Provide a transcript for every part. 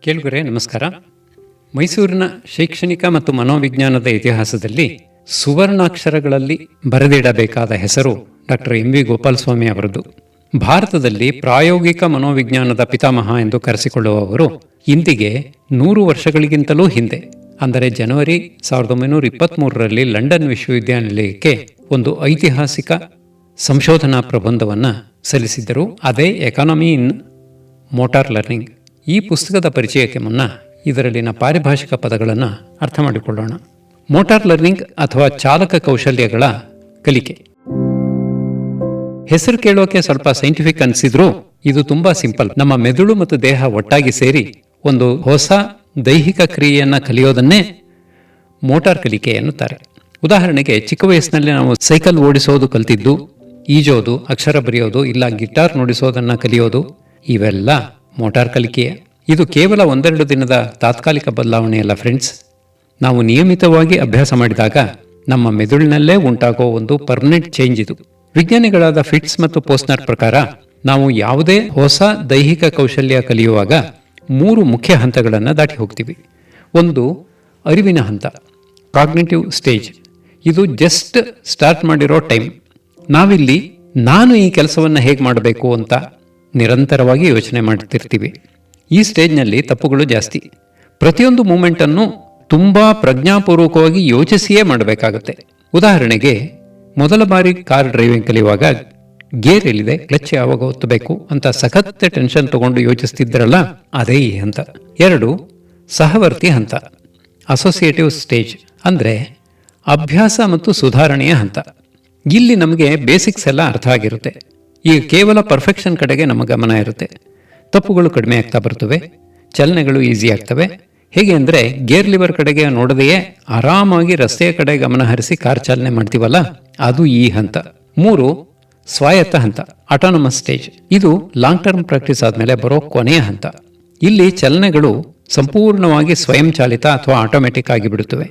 ಕೇಳುಗರೆ ನಮಸ್ಕಾರ. ಮೈಸೂರಿನ ಶೈಕ್ಷಣಿಕ ಮತ್ತು ಮನೋವಿಜ್ಞಾನದ ಇತಿಹಾಸದಲ್ಲಿ ಸುವರ್ಣಾಕ್ಷರಗಳಲ್ಲಿ ಬರೆದಿಡಬೇಕಾದ ಹೆಸರು ಡಾಕ್ಟರ್ ಎಂ.ವಿ. ಗೋಪಾಲಸ್ವಾಮಿ ಅವರದ್ದು. ಭಾರತದಲ್ಲಿ ಪ್ರಾಯೋಗಿಕ ಮನೋವಿಜ್ಞಾನದ ಪಿತಾಮಹ ಎಂದು ಕರೆಸಿಕೊಳ್ಳುವವರು ಇಂದಿಗೆ 100 ವರ್ಷಗಳಿಗಿಂತಲೂ ಹಿಂದೆ, ಅಂದರೆ ಜನವರಿ 1923ರಲ್ಲಿ ಲಂಡನ್ ವಿಶ್ವವಿದ್ಯಾನಿಲಯಕ್ಕೆ ಒಂದು ಐತಿಹಾಸಿಕ ಸಂಶೋಧನಾ ಪ್ರಬಂಧವನ್ನು ಸಲ್ಲಿಸಿದ್ದರು. ಅದೇ ಎಕಾನಮಿ ಇನ್ ಮೋಟಾರ್ ಲರ್ನಿಂಗ್. ಈ ಪುಸ್ತಕದ ಪರಿಚಯಕ್ಕೆ ಮುನ್ನ ಇದರಲ್ಲಿನ ಪಾರಿಭಾಷಿಕ ಪದಗಳನ್ನು ಅರ್ಥ ಮಾಡಿಕೊಳ್ಳೋಣ. ಮೋಟಾರ್ ಲರ್ನಿಂಗ್ ಅಥವಾ ಚಾಲಕ ಕೌಶಲ್ಯಗಳ ಕಲಿಕೆ. ಹೆಸರು ಕೇಳೋಕೆ ಸ್ವಲ್ಪ ಸೈಂಟಿಫಿಕ್ ಅನಿಸಿದ್ರೂ ಇದು ತುಂಬಾ ಸಿಂಪಲ್. ನಮ್ಮ ಮೆದುಳು ಮತ್ತು ದೇಹ ಒಟ್ಟಾಗಿ ಸೇರಿ ಒಂದು ಹೊಸ ದೈಹಿಕ ಕ್ರಿಯೆಯನ್ನು ಕಲಿಯೋದನ್ನೇ ಮೋಟಾರ್ ಕಲಿಕೆ ಎನ್ನುತ್ತಾರೆ. ಉದಾಹರಣೆಗೆ, ಚಿಕ್ಕ ವಯಸ್ಸಿನಲ್ಲಿ ನಾವು ಸೈಕಲ್ ಓಡಿಸೋದು ಕಲ್ತಿದ್ದು, ಈಜೋದು, ಅಕ್ಷರ ಬರೆಯೋದು, ಇಲ್ಲ ಗಿಟಾರ್ ನುಡಿಸೋದನ್ನು ಕಲಿಯೋದು, ಇವೆಲ್ಲ ಮೋಟಾರ್ ಕಲಿಕೆಯೇ. ಇದು ಕೇವಲ 1-2 ದಿನದ ತಾತ್ಕಾಲಿಕ ಬದಲಾವಣೆಯಲ್ಲ ಫ್ರೆಂಡ್ಸ್. ನಾವು ನಿಯಮಿತವಾಗಿ ಅಭ್ಯಾಸ ಮಾಡಿದಾಗ ನಮ್ಮ ಮೆದುಳಿನಲ್ಲೇ ಉಂಟಾಗೋ ಒಂದು ಪರ್ಮನೆಂಟ್ ಚೇಂಜ್ ಇದು. ವಿಜ್ಞಾನಿಗಳಾದ ಫಿಟ್ಸ್ ಮತ್ತು ಪೋಸ್ನರ್ ಪ್ರಕಾರ ನಾವು ಯಾವುದೇ ಹೊಸ ದೈಹಿಕ ಕೌಶಲ್ಯ ಕಲಿಯುವಾಗ 3 ಮುಖ್ಯ ಹಂತಗಳನ್ನು ದಾಟಿ ಹೋಗ್ತೀವಿ. ಒಂದು, ಅರಿವಿನ ಹಂತ, ಕಾಗ್ನಿಟಿವ್ ಸ್ಟೇಜ್. ಇದು ಜಸ್ಟ್ ಸ್ಟಾರ್ಟ್ ಮಾಡಿರೋ ಟೈಮ್. ನಾವಿಲ್ಲಿ ನಾನು ಈ ಕೆಲಸವನ್ನು ಹೇಗೆ ಮಾಡಬೇಕು ಅಂತ ನಿರಂತರವಾಗಿ ಯೋಚನೆ ಮಾಡ್ತಿರ್ತೀವಿ. ಈ ಸ್ಟೇಜ್ನಲ್ಲಿ ತಪ್ಪುಗಳು ಜಾಸ್ತಿ. ಪ್ರತಿಯೊಂದು ಮೂಮೆಂಟನ್ನು ತುಂಬ ಪ್ರಜ್ಞಾಪೂರ್ವಕವಾಗಿ ಯೋಚಿಸಿಯೇ ಮಾಡಬೇಕಾಗುತ್ತೆ. ಉದಾಹರಣೆಗೆ, ಮೊದಲ ಬಾರಿ ಕಾರ್ ಡ್ರೈವಿಂಗ್ ಕಲಿಯುವಾಗ ಗೇರ್ ಎಲ್ಲಿದೆ, ಕ್ಲಚ್ ಯಾವಾಗ ಒತ್ತಬೇಕು ಅಂತ ಸಖತ್ ಟೆನ್ಷನ್ ತಗೊಂಡು ಯೋಚಿಸ್ತಿದ್ರಲ್ಲ, ಅದೇ ಈ ಹಂತ. 2, ಸಹವರ್ತಿ ಹಂತ, ಅಸೋಸಿಯೇಟಿವ್ ಸ್ಟೇಜ್. ಅಂದರೆ ಅಭ್ಯಾಸ ಮತ್ತು ಸುಧಾರಣೆಯ ಹಂತ. ಇಲ್ಲಿ ನಮಗೆ ಬೇಸಿಕ್ಸ್ ಎಲ್ಲ ಅರ್ಥ ಆಗಿರುತ್ತೆ. ಈಗ ಕೇವಲ ಪರ್ಫೆಕ್ಷನ್ ಕಡೆಗೆ ನಮ್ಮ ಗಮನ ಇರುತ್ತೆ. ತಪ್ಪುಗಳು ಕಡಿಮೆ ಆಗ್ತಾ ಬರ್ತವೆ, ಚಲನೆಗಳು ಈಸಿ ಆಗ್ತವೆ. ಹೇಗೆ ಅಂದರೆ, ಗೇರ್ ಲಿವರ್ ಕಡೆಗೆ ನೋಡದೆಯೇ ಆರಾಮಾಗಿ ರಸ್ತೆಯ ಕಡೆ ಗಮನ ಹರಿಸಿ ಕಾರ್ ಚಾಲನೆ ಮಾಡ್ತೀವಲ್ಲ, ಅದು ಈ ಹಂತ. 3, ಸ್ವಾಯತ್ತ ಹಂತ, ಆಟೋನಮಸ್ ಸ್ಟೇಜ್. ಇದು ಲಾಂಗ್ ಟರ್ಮ್ ಪ್ರಾಕ್ಟೀಸ್ ಆದಮೇಲೆ ಬರೋ ಕೊನೆಯ ಹಂತ. ಇಲ್ಲಿ ಚಲನೆಗಳು ಸಂಪೂರ್ಣವಾಗಿ ಸ್ವಯಂ ಚಾಲಿತ ಅಥವಾ ಆಟೋಮೆಟಿಕ್ ಆಗಿಬಿಡುತ್ತವೆ.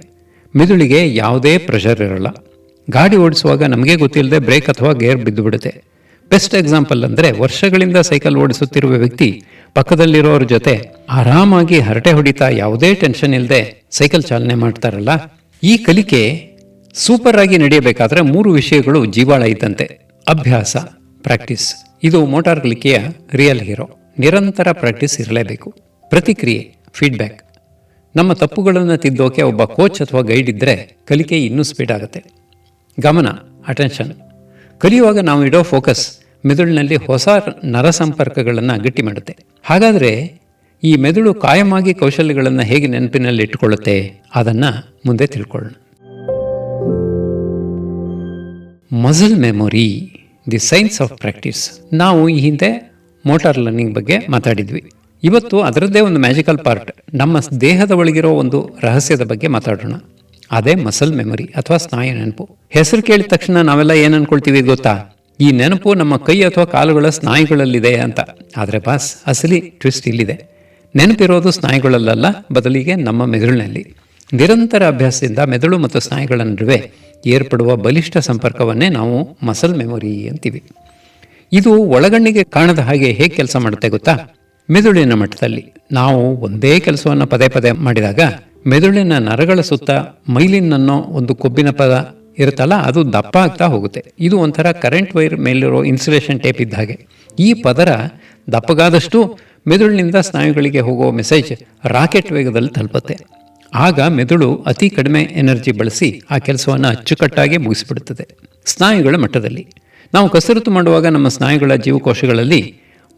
ಮೆದುಳಿಗೆ ಯಾವುದೇ ಪ್ರೆಷರ್ ಇರಲ್ಲ. ಗಾಡಿ ಓಡಿಸುವಾಗ ನಮಗೆ ಗೊತ್ತಿಲ್ಲದೆ ಬ್ರೇಕ್ ಅಥವಾ ಗೇರ್ ಬಿದ್ದು ಬಿಡುತ್ತೆ. ಬೆಸ್ಟ್ ಎಕ್ಸಾಂಪಲ್ ಅಂದರೆ, ವರ್ಷಗಳಿಂದ ಸೈಕಲ್ ಓಡಿಸುತ್ತಿರುವ ವ್ಯಕ್ತಿ ಪಕ್ಕದಲ್ಲಿರೋರ ಜೊತೆ ಆರಾಮಾಗಿ ಹರಟೆ ಹೊಡಿತಾ ಯಾವುದೇ ಟೆನ್ಷನ್ ಇಲ್ಲದೆ ಸೈಕಲ್ ಚಾಲನೆ ಮಾಡ್ತಾರಲ್ಲ. ಈ ಕಲಿಕೆ ಸೂಪರ್ ಆಗಿ ನಡೆಯಬೇಕಾದ್ರೆ 3 ವಿಷಯಗಳು ಜೀವಾಳ ಇದ್ದಂತೆ. ಅಭ್ಯಾಸ, ಪ್ರಾಕ್ಟೀಸ್. ಇದು ಮೋಟಾರ್ ಕಲಿಕೆಯ ರಿಯಲ್ ಹೀರೋ. ನಿರಂತರ ಪ್ರಾಕ್ಟೀಸ್ ಇರಲೇಬೇಕು. ಪ್ರತಿಕ್ರಿಯೆ, ಫೀಡ್ಬ್ಯಾಕ್. ನಮ್ಮ ತಪ್ಪುಗಳನ್ನು ತಿದ್ದೋಕೆ ಒಬ್ಬ ಕೋಚ್ ಅಥವಾ ಗೈಡ್ ಇದ್ದರೆ ಕಲಿಕೆ ಇನ್ನೂ ಸ್ಪೀಡ್ ಆಗುತ್ತೆ. ಗಮನ, ಅಟೆನ್ಷನ್. ಕಲಿಯುವಾಗ ನಾವು ಇಡೋ ಫೋಕಸ್ ಮೆದುಳಿನಲ್ಲಿ ಹೊಸ ನರ ಸಂಪರ್ಕಗಳನ್ನು ಗಟ್ಟಿ ಮಾಡುತ್ತೆ. ಹಾಗಾದರೆ ಈ ಮೆದುಳು ಕಾಯಮಾಗಿ ಕೌಶಲ್ಯಗಳನ್ನು ಹೇಗೆ ನೆನಪಿನಲ್ಲಿ ಇಟ್ಟುಕೊಳ್ಳುತ್ತೆ, ಅದನ್ನು ಮುಂದೆ ತಿಳ್ಕೊಳ್ಳೋಣ. Muscle memory, the science of practice. ನಾವು ಈ ಹಿಂದೆ ಮೋಟಾರ್ ಲರ್ನಿಂಗ್ ಬಗ್ಗೆ ಮಾತಾಡಿದ್ವಿ. ಇವತ್ತು ಅದರದ್ದೇ ಒಂದು ಮ್ಯಾಜಿಕಲ್ ಪಾರ್ಟ್, ನಮ್ಮ ದೇಹದ ಒಳಗಿರೋ ಒಂದು ರಹಸ್ಯದ ಬಗ್ಗೆ ಮಾತಾಡೋಣ. ಅದೇ ಮಸಲ್ ಮೆಮೊರಿ ಅಥವಾ ಸ್ನಾಯು ನೆನಪು. ಹೆಸರು ಕೇಳಿದ ತಕ್ಷಣ ನಾವೆಲ್ಲ ಏನು ಅನ್ಕೊಳ್ತೀವಿ ಗೊತ್ತಾ? ಈ ನೆನಪು ನಮ್ಮ ಕೈ ಅಥವಾ ಕಾಲುಗಳ ಸ್ನಾಯುಗಳಲ್ಲಿದೆ ಅಂತ. ಆದರೆ ಬಾಸ್, ಅಸಲಿ ಟ್ವಿಸ್ಟ್ ಇಲ್ಲಿದೆ. ನೆನಪಿರೋದು ಸ್ನಾಯುಗಳಲ್ಲ, ಬದಲಿಗೆ ನಮ್ಮ ಮೆದುಳಿನಲ್ಲಿ. ನಿರಂತರ ಅಭ್ಯಾಸದಿಂದ ಮೆದುಳು ಮತ್ತು ಸ್ನಾಯುಗಳ ನಡುವೆ ಏರ್ಪಡುವ ಬಲಿಷ್ಠ ಸಂಪರ್ಕವನ್ನೇ ನಾವು ಮಸಲ್ ಮೆಮೊರಿ ಅಂತೀವಿ. ಇದು ಒಳಗಣ್ಣಿಗೆ ಕಾಣದ ಹಾಗೆ ಹೇಗೆ ಕೆಲಸ ಮಾಡುತ್ತೆ ಗೊತ್ತಾ? ಮೆದುಳಿನ ಮಟ್ಟದಲ್ಲಿ ನಾವು ಒಂದೇ ಕೆಲಸವನ್ನು ಪದೇ ಪದೇ ಮಾಡಿದಾಗ ಮೆದುಳಿನ ನರಗಳ ಸುತ್ತ ಮೈಲಿನ್ ಅನ್ನೋ ಒಂದು ಕೊಬ್ಬಿನ ಪದ ಇರುತ್ತಲ್ಲ, ಅದು ದಪ್ಪ ಆಗ್ತಾ ಹೋಗುತ್ತೆ. ಇದು ಒಂಥರ ಕರೆಂಟ್ ವೈರ್ ಮೇಲಿರೋ ಇನ್ಸುಲೇಷನ್ ಟೇಪ್ ಇದ್ದ ಹಾಗೆ. ಈ ಪದರ ದಪ್ಪಗಾದಷ್ಟು ಮೆದುಳಿನಿಂದ ಸ್ನಾಯುಗಳಿಗೆ ಹೋಗೋ ಮೆಸೇಜ್ ರಾಕೆಟ್ ವೇಗದಲ್ಲಿ ತಲುಪುತ್ತೆ. ಆಗ ಮೆದುಳು ಅತಿ ಕಡಿಮೆ ಎನರ್ಜಿ ಬಳಸಿ ಆ ಕೆಲಸವನ್ನು ಅಚ್ಚುಕಟ್ಟಾಗಿ ಮುಗಿಸಿಬಿಡುತ್ತದೆ. ಸ್ನಾಯುಗಳ ಮಟ್ಟದಲ್ಲಿ ನಾವು ಕಸರತ್ತು ಮಾಡುವಾಗ ನಮ್ಮ ಸ್ನಾಯುಗಳ ಜೀವಕೋಶಗಳಲ್ಲಿ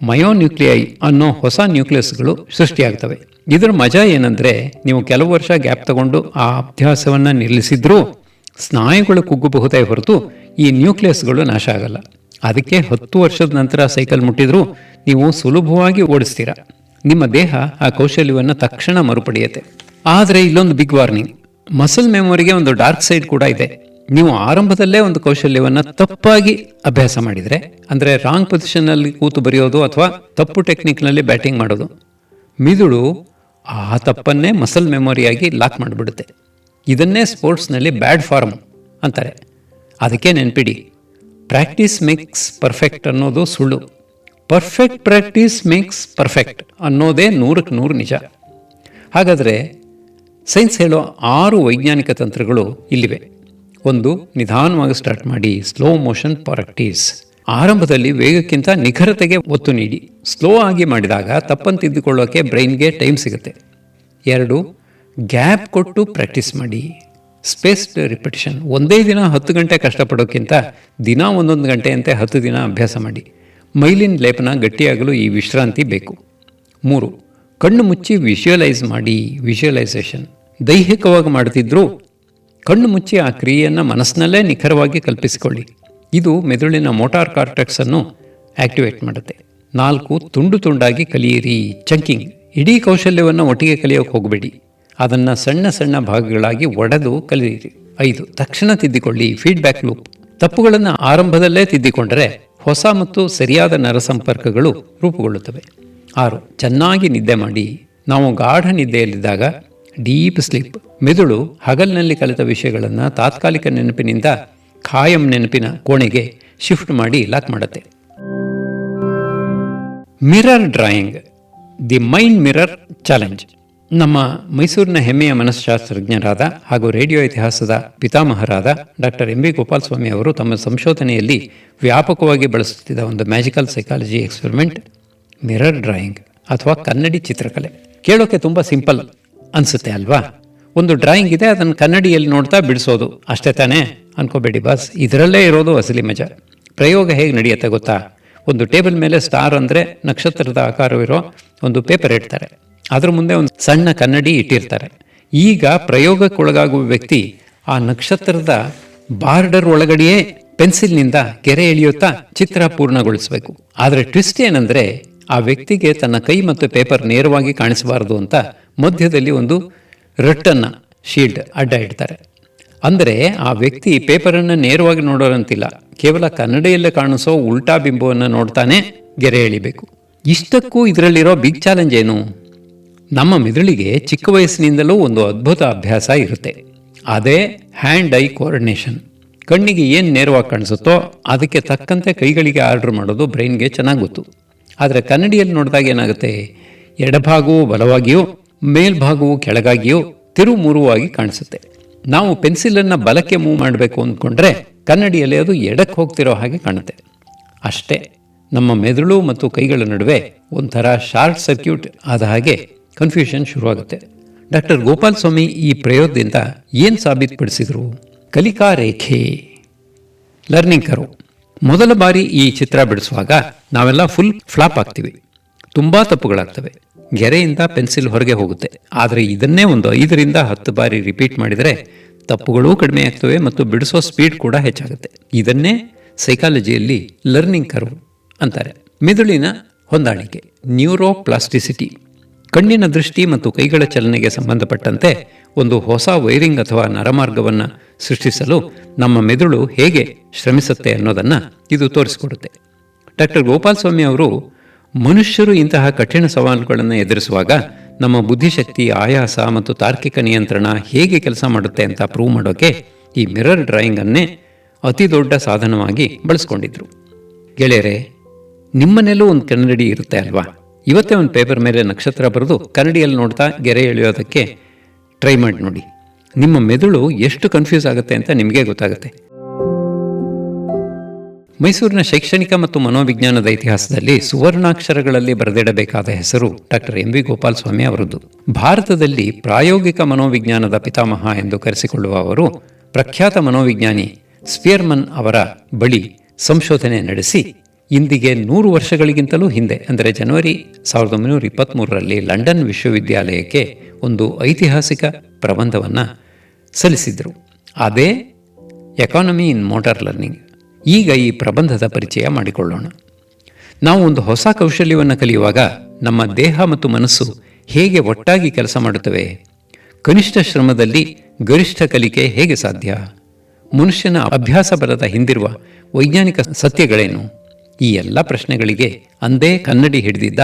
ಮಯೋನ್ಯೂಕ್ಲಿಯೈ ಅನ್ನೋ ಹೊಸ ನ್ಯೂಕ್ಲಿಯಸ್ಗಳು ಸೃಷ್ಟಿಯಾಗ್ತವೆ. ಇದರ ಮಜಾ ಏನಂದರೆ, ನೀವು ಕೆಲವು ವರ್ಷ ಗ್ಯಾಪ್ ತಗೊಂಡು ಆ ಅಭ್ಯಾಸವನ್ನು ನಿಲ್ಲಿಸಿದ್ರೂ ಸ್ನಾಯುಗಳು ಕುಗ್ಗಬಹುದೇ ಹೊರತು ಈ ನ್ಯೂಕ್ಲಿಯಸ್ಗಳು ನಾಶ ಆಗಲ್ಲ. ಅದಕ್ಕೆ 10 ವರ್ಷದ ನಂತರ ಸೈಕಲ್ ಮುಟ್ಟಿದ್ರೂ ನೀವು ಸುಲಭವಾಗಿ ಓಡಿಸ್ತೀರ. ನಿಮ್ಮ ದೇಹ ಆ ಕೌಶಲ್ಯವನ್ನು ತಕ್ಷಣ ಮರುಪಡೆಯುತ್ತೆ. ಆದರೆ ಇಲ್ಲೊಂದು ಬಿಗ್ ವಾರ್ನಿಂಗ್, ಮಸಲ್ ಮೆಮೊರಿಗೆ ಒಂದು ಡಾರ್ಕ್ ಸೈಡ್ ಕೂಡ ಇದೆ. ನೀವು ಆರಂಭದಲ್ಲೇ ಒಂದು ಕೌಶಲ್ಯವನ್ನು ತಪ್ಪಾಗಿ ಅಭ್ಯಾಸ ಮಾಡಿದರೆ, ಅಂದರೆ ರಾಂಗ್ ಪೊಸಿಷನ್ನಲ್ಲಿ ಕೂತು ಬರೆಯೋದು ಅಥವಾ ತಪ್ಪು ಟೆಕ್ನಿಕ್ನಲ್ಲಿ ಬ್ಯಾಟಿಂಗ್ ಮಾಡೋದು, ಮಿದುಳು ಆ ತಪ್ಪನ್ನೇ ಮಸಲ್ ಮೆಮೊರಿಯಾಗಿ ಲಾಕ್ ಮಾಡಿಬಿಡುತ್ತೆ. ಇದನ್ನೇ ಸ್ಪೋರ್ಟ್ಸ್ನಲ್ಲಿ ಬ್ಯಾಡ್ ಫಾರ್ಮ್ ಅಂತಾರೆ. ಅದಕ್ಕೆ ನೆನ್ಪಿಡಿ, ಪ್ರಾಕ್ಟೀಸ್ ಮೇಕ್ಸ್ ಪರ್ಫೆಕ್ಟ್ ಅನ್ನೋದು ಸುಳ್ಳು. ಪರ್ಫೆಕ್ಟ್ ಪ್ರಾಕ್ಟೀಸ್ ಮೇಕ್ಸ್ ಪರ್ಫೆಕ್ಟ್ ಅನ್ನೋದೇ 100ಕ್ಕೆ 100 ನಿಜ. ಹಾಗಾದರೆ ಸೈನ್ಸ್ ಹೇಳೋ 6 ವೈಜ್ಞಾನಿಕ ತಂತ್ರಗಳು ಇಲ್ಲಿವೆ. 1, ನಿಧಾನವಾಗಿ ಸ್ಟಾರ್ಟ್ ಮಾಡಿ, ಸ್ಲೋ ಮೋಷನ್ ಪ್ರಾಕ್ಟೀಸ್. ಆರಂಭದಲ್ಲಿ ವೇಗಕ್ಕಿಂತ ನಿಖರತೆಗೆ ಒತ್ತು ನೀಡಿ. ಸ್ಲೋ ಆಗಿ ಮಾಡಿದಾಗ ತಪ್ಪನ್ನು ತಿದ್ದುಕೊಳ್ಳೋಕೆ ಬ್ರೈನ್ಗೆ ಟೈಮ್ ಸಿಗುತ್ತೆ. 2, ಗ್ಯಾಪ್ ಕೊಟ್ಟು ಪ್ರಾಕ್ಟೀಸ್ ಮಾಡಿ. Spaced repetition. ಒಂದೇ ದಿನ 10 ಗಂಟೆ ಕಷ್ಟಪಡೋಕ್ಕಿಂತ ದಿನ 1 ಗಂಟೆಯಂತೆ 10 ದಿನ ಅಭ್ಯಾಸ ಮಾಡಿ. ಮೈಲಿನ್ ಲೇಪನ ಗಟ್ಟಿಯಾಗಲು ಈ ವಿಶ್ರಾಂತಿ ಬೇಕು. 3, ಕಣ್ಣು ಮುಚ್ಚಿ ವಿಷುವಲೈಸ್ ಮಾಡಿ. ವಿಷುವಲೈಸೇಷನ್ ದೈಹಿಕವಾಗಿ ಮಾಡ್ತಿದ್ರೂ ಕಣ್ಣು ಮುಚ್ಚಿ ಆ ಕ್ರಿಯೆಯನ್ನು ಮನಸ್ಸಿನಲ್ಲೇ ನಿಖರವಾಗಿ ಕಲ್ಪಿಸಿಕೊಳ್ಳಿ. ಇದು ಮೆದುಳಿನ ಮೋಟಾರ್ ಕಾರ್ಟೆಕ್ಸ್ ಅನ್ನು ಆಕ್ಟಿವೇಟ್ ಮಾಡುತ್ತೆ. 4, ತುಂಡು ತುಂಡಾಗಿ ಕಲಿಯಿರಿ. ಚಂಕಿಂಗ್. ಇಡೀ ಕೌಶಲ್ಯವನ್ನು ಒಟ್ಟಿಗೆ ಕಲಿಯೋಕೆ ಹೋಗಬೇಡಿ. ಅದನ್ನು ಸಣ್ಣ ಸಣ್ಣ ಭಾಗಗಳಾಗಿ ಒಡೆದು ಕಲಿಯಿರಿ. 5, ತಕ್ಷಣ ತಿದ್ದಿಕೊಳ್ಳಿ. Feedback loop. ತಪ್ಪುಗಳನ್ನು ಆರಂಭದಲ್ಲೇ ತಿದ್ದಿಕೊಂಡರೆ ಹೊಸ ಮತ್ತು ಸರಿಯಾದ ನರಸಂಪರ್ಕಗಳು ರೂಪುಗೊಳ್ಳುತ್ತವೆ. 6, ಚೆನ್ನಾಗಿ ನಿದ್ದೆ ಮಾಡಿ. ನಾವು ಗಾಢ ನಿದ್ದೆಯಲ್ಲಿದ್ದಾಗ ಡೀಪ್ ಸ್ಲೀಪ್ ಮೆದುಳು ಹಗಲಿನಲ್ಲಿ ಕಲಿತ ವಿಷಯಗಳನ್ನು ತಾತ್ಕಾಲಿಕ ನೆನಪಿನಿಂದ ಖಾಯಂ ನೆನಪಿನ ಕೋಣೆಗೆ ಶಿಫ್ಟ್ ಮಾಡಿ ಲಾಕ್ ಮಾಡುತ್ತೆ. Mirror drawing, the mind mirror challenge. ನಮ್ಮ ಮೈಸೂರಿನ ಹೆಮ್ಮೆಯ ಮನಸ್ಶಾಸ್ತ್ರಜ್ಞರಾದ ಹಾಗೂ ರೇಡಿಯೋ ಇತಿಹಾಸದ ಪಿತಾಮಹರಾದ ಡಾಕ್ಟರ್ ಎಂ ವಿ ಗೋಪಾಲಸ್ವಾಮಿ ಅವರು ತಮ್ಮ ಸಂಶೋಧನೆಯಲ್ಲಿ ವ್ಯಾಪಕವಾಗಿ ಬಳಸುತ್ತಿದ್ದ ಒಂದು magical psychology experiment mirror drawing ಅಥವಾ ಕನ್ನಡಿ ಚಿತ್ರಕಲೆ. ಕೇಳೋಕೆ ತುಂಬ ಸಿಂಪಲ್ ಅನಿಸುತ್ತೆ ಅಲ್ವಾ? ಒಂದು ಡ್ರಾಯಿಂಗ್ ಇದೆ, ಅದನ್ನು ಕನ್ನಡಿಯಲ್ಲಿ ನೋಡ್ತಾ ಬಿಡಿಸೋದು ಅಷ್ಟೇ ತಾನೇ ಅನ್ಕೋಬೇಡಿ ಬಾಸ್. ಇದರಲ್ಲೇ ಇರೋದು ಅಸಲಿ ಮಜಾ. ಪ್ರಯೋಗ ಹೇಗೆ ನಡೆಯುತ್ತೆ ಗೊತ್ತಾ? ಒಂದು ಟೇಬಲ್ ಮೇಲೆ ಸ್ಟಾರ್ ಅಂದರೆ ನಕ್ಷತ್ರದ ಆಕಾರವಿರೋ ಒಂದು ಪೇಪರ್ ಇಡ್ತಾರೆ. ಅದ್ರ ಮುಂದೆ ಒಂದು ಸಣ್ಣ ಕನ್ನಡಿ ಇಟ್ಟಿರ್ತಾರೆ. ಈಗ ಪ್ರಯೋಗಕ್ಕೊಳಗಾಗುವ ವ್ಯಕ್ತಿ ಆ ನಕ್ಷತ್ರದ ಬಾರ್ಡರ್ ಒಳಗಡೆಯೇ ಪೆನ್ಸಿಲ್ನಿಂದ ಗೆರೆ ಎಳೆಯುತ್ತಾ ಚಿತ್ರ ಪೂರ್ಣಗೊಳಿಸಬೇಕು. ಆದರೆ ಟ್ವಿಸ್ಟ್ ಏನಂದರೆ, ಆ ವ್ಯಕ್ತಿಗೆ ತನ್ನ ಕೈ ಮತ್ತು ಪೇಪರ್ ನೇರವಾಗಿ ಕಾಣಿಸಬಾರದು ಅಂತ ಮಧ್ಯದಲ್ಲಿ ಒಂದು ರಟ್ಟನ್ನು ಶೀಲ್ಡ್ ಅಡ್ಡ ಇಡ್ತಾರೆ. ಅಂದರೆ ಆ ವ್ಯಕ್ತಿ ಪೇಪರನ್ನು ನೇರವಾಗಿ ನೋಡೋರಂತಿಲ್ಲ, ಕೇವಲ ಕನ್ನಡಿಯಲ್ಲೇ ಕಾಣಿಸೋ ಉಲ್ಟಾ ಬಿಂಬವನ್ನು ನೋಡ್ತಾನೆ ಗೆರೆ ಎಳಿಬೇಕು. ಇಷ್ಟಕ್ಕೂ ಇದರಲ್ಲಿರೋ ಬಿಗ್ ಚಾಲೆಂಜ್ ಏನು? ನಮ್ಮ ಮೆದುಳಿಗೆ ಚಿಕ್ಕ ವಯಸ್ಸಿನಿಂದಲೂ ಒಂದು ಅದ್ಭುತ ಅಭ್ಯಾಸ ಇರುತ್ತೆ. ಅದೇ ಹ್ಯಾಂಡ್ ಐ ಕೋಆರ್ಡಿನೇಷನ್. ಕಣ್ಣಿಗೆ ಏನು ನೇರವಾಗಿ ಕಾಣಿಸುತ್ತೋ ಅದಕ್ಕೆ ತಕ್ಕಂತೆ ಕೈಗಳಿಗೆ ಆರ್ಡರ್ ಮಾಡೋದು ಬ್ರೈನ್ಗೆ ಚೆನ್ನಾಗಿ ಗೊತ್ತು. ಆದರೆ ಕನ್ನಡಿಯಲ್ಲಿ ನೋಡಿದಾಗ ಏನಾಗುತ್ತೆ? ಎಡಭಾಗವು ಬಲವಾಗಿಯೋ ಮೇಲ್ಭಾಗವು ಕೆಳಗಾಗಿಯೋ ತಿರುಮುರುವಾಗಿ ಕಾಣಿಸುತ್ತೆ. ನಾವು ಪೆನ್ಸಿಲನ್ನು ಬಲಕ್ಕೆ ಮೂವ್ ಮಾಡಬೇಕು ಅಂದ್ಕೊಂಡ್ರೆ ಕನ್ನಡಿಯಲ್ಲಿ ಅದು ಎಡಕ್ಕೆ ಹೋಗ್ತಿರೋ ಹಾಗೆ ಕಾಣುತ್ತೆ. ಅಷ್ಟೇ, ನಮ್ಮ ಮೆದುಳು ಮತ್ತು ಕೈಗಳ ನಡುವೆ ಒಂಥರ ಶಾರ್ಟ್ ಸರ್ಕ್ಯೂಟ್ ಆದ ಹಾಗೆ ಕನ್ಫ್ಯೂಷನ್ ಶುರುವಾಗುತ್ತೆ. ಡಾಕ್ಟರ್ ಗೋಪಾಲಸ್ವಾಮಿ ಈ ಪ್ರಯೋಗದಿಂದ ಏನು ಸಾಬೀತುಪಡಿಸಿದರು? ಕಲಿಕಾ ರೇಖೆ, ಲರ್ನಿಂಗ್ ಕರ್ವ್. ಮೊದಲ ಬಾರಿ ಈ ಚಿತ್ರ ಬಿಡಿಸುವಾಗ ನಾವೆಲ್ಲ ಫುಲ್ ಫ್ಲಾಪ್ ಆಗ್ತೀವಿ, ತುಂಬ ತಪ್ಪುಗಳಾಗ್ತವೆ, ಗೆರೆಯಿಂದ ಪೆನ್ಸಿಲ್ ಹೊರಗೆ ಹೋಗುತ್ತೆ. ಆದರೆ ಇದನ್ನೇ ಒಂದು 5ರಿಂದ 10 ಬಾರಿ ರಿಪೀಟ್ ಮಾಡಿದರೆ ತಪ್ಪುಗಳೂ ಕಡಿಮೆ ಆಗ್ತವೆ ಮತ್ತು ಬಿಡಿಸೋ ಸ್ಪೀಡ್ ಕೂಡ ಹೆಚ್ಚಾಗುತ್ತೆ. ಇದನ್ನೇ ಸೈಕಾಲಜಿಯಲ್ಲಿ ಲರ್ನಿಂಗ್ ಕರ್ವ್ ಅಂತಾರೆ. ಮೆದುಳಿನ ಹೊಂದಾಣಿಕೆ, ನ್ಯೂರೋಪ್ಲಾಸ್ಟಿಸಿಟಿ. ಕಣ್ಣಿನ ದೃಷ್ಟಿ ಮತ್ತು ಕೈಗಳ ಚಲನೆಗೆ ಸಂಬಂಧಪಟ್ಟಂತೆ ಒಂದು ಹೊಸ ವೈರಿಂಗ್ ಅಥವಾ ನರಮಾರ್ಗವನ್ನು ಸೃಷ್ಟಿಸಲು ನಮ್ಮ ಮೆದುಳು ಹೇಗೆ ಶ್ರಮಿಸುತ್ತೆ ಅನ್ನೋದನ್ನು ಇದು ತೋರಿಸಿಕೊಡುತ್ತೆ. ಡಾಕ್ಟರ್ ಗೋಪಾಲಸ್ವಾಮಿ ಅವರು ಮನುಷ್ಯರು ಇಂತಹ ಕಠಿಣ ಸವಾಲುಗಳನ್ನು ಎದುರಿಸುವಾಗ ನಮ್ಮ ಬುದ್ಧಿಶಕ್ತಿ, ಆಯಾಸ ಮತ್ತು ತಾರ್ಕಿಕ ನಿಯಂತ್ರಣ ಹೇಗೆ ಕೆಲಸ ಮಾಡುತ್ತೆ ಅಂತ ಪ್ರೂವ್ ಮಾಡೋಕ್ಕೆ ಈ ಮಿರರ್ ಡ್ರಾಯಿಂಗನ್ನೇ ಅತಿ ದೊಡ್ಡ ಸಾಧನವಾಗಿ ಬಳಸ್ಕೊಂಡಿದ್ರು. ಗೆಳೆಯರೆ, ನಿಮ್ಮನೆಲ್ಲೂ ಒಂದು ಕನ್ನಡಿ ಇರುತ್ತೆ ಅಲ್ವಾ? ಇವತ್ತೇ ಒಂದು ಪೇಪರ್ ಮೇಲೆ ನಕ್ಷತ್ರ ಬರೆದು ಕನ್ನಡಿಯಲ್ಲಿ ನೋಡ್ತಾ ಗೆರೆ ಎಳೆಯೋದಕ್ಕೆ ಟ್ರೈ ಮಾಡಿ ನೋಡಿ. ನಿಮ್ಮ ಮೆದುಳು ಎಷ್ಟು ಕನ್ಫ್ಯೂಸ್ ಆಗುತ್ತೆ ಅಂತ ನಿಮಗೆ ಗೊತ್ತಾಗುತ್ತೆ. ಮೈಸೂರಿನ ಶೈಕ್ಷಣಿಕ ಮತ್ತು ಮನೋವಿಜ್ಞಾನದ ಇತಿಹಾಸದಲ್ಲಿ ಸುವರ್ಣಾಕ್ಷರಗಳಲ್ಲಿ ಬರೆದಿಡಬೇಕಾದ ಹೆಸರು ಡಾಕ್ಟರ್ ಎಂ ವಿ ಗೋಪಾಲಸ್ವಾಮಿ ಅವರದ್ದು. ಭಾರತದಲ್ಲಿ ಪ್ರಾಯೋಗಿಕ ಮನೋವಿಜ್ಞಾನದ ಪಿತಾಮಹ ಎಂದು ಕರೆಸಿಕೊಳ್ಳುವ ಅವರು ಪ್ರಖ್ಯಾತ ಮನೋವಿಜ್ಞಾನಿ ಸ್ಪಿಯರ್ಮನ್ ಅವರ ಬಳಿ ಸಂಶೋಧನೆ ನಡೆಸಿ ಇಂದಿಗೆ 100 ವರ್ಷಗಳಿಗಿಂತಲೂ ಹಿಂದೆ, ಅಂದರೆ ಜನವರಿ 1923ರಲ್ಲಿ ಲಂಡನ್ ವಿಶ್ವವಿದ್ಯಾಲಯಕ್ಕೆ ಒಂದು ಐತಿಹಾಸಿಕ ಪ್ರಬಂಧವನ್ನು ಸಲ್ಲಿಸಿದರು. ಅದೇ ಎಕಾನಮಿ ಇನ್ ಮೋಟಾರ್ ಲರ್ನಿಂಗ್. ಈಗ ಈ ಪ್ರಬಂಧದ ಪರಿಚಯ ಮಾಡಿಕೊಳ್ಳೋಣ. ನಾವು ಒಂದು ಹೊಸ ಕೌಶಲ್ಯವನ್ನು ಕಲಿಯುವಾಗ ನಮ್ಮ ದೇಹ ಮತ್ತು ಮನಸ್ಸು ಹೇಗೆ ಒಟ್ಟಾಗಿ ಕೆಲಸ ಮಾಡುತ್ತವೆ? ಕನಿಷ್ಠ ಶ್ರಮದಲ್ಲಿ ಗರಿಷ್ಠ ಕಲಿಕೆ ಹೇಗೆ ಸಾಧ್ಯ? ಮನುಷ್ಯನ ಅಭ್ಯಾಸ ಬಲದ ಹಿಂದಿರುವ ವೈಜ್ಞಾನಿಕ ಸತ್ಯಗಳೇನು? ಈ ಎಲ್ಲ ಪ್ರಶ್ನೆಗಳಿಗೆ ಅಂದೇ ಕನ್ನಡಿ ಹಿಡಿದಿದ್ದ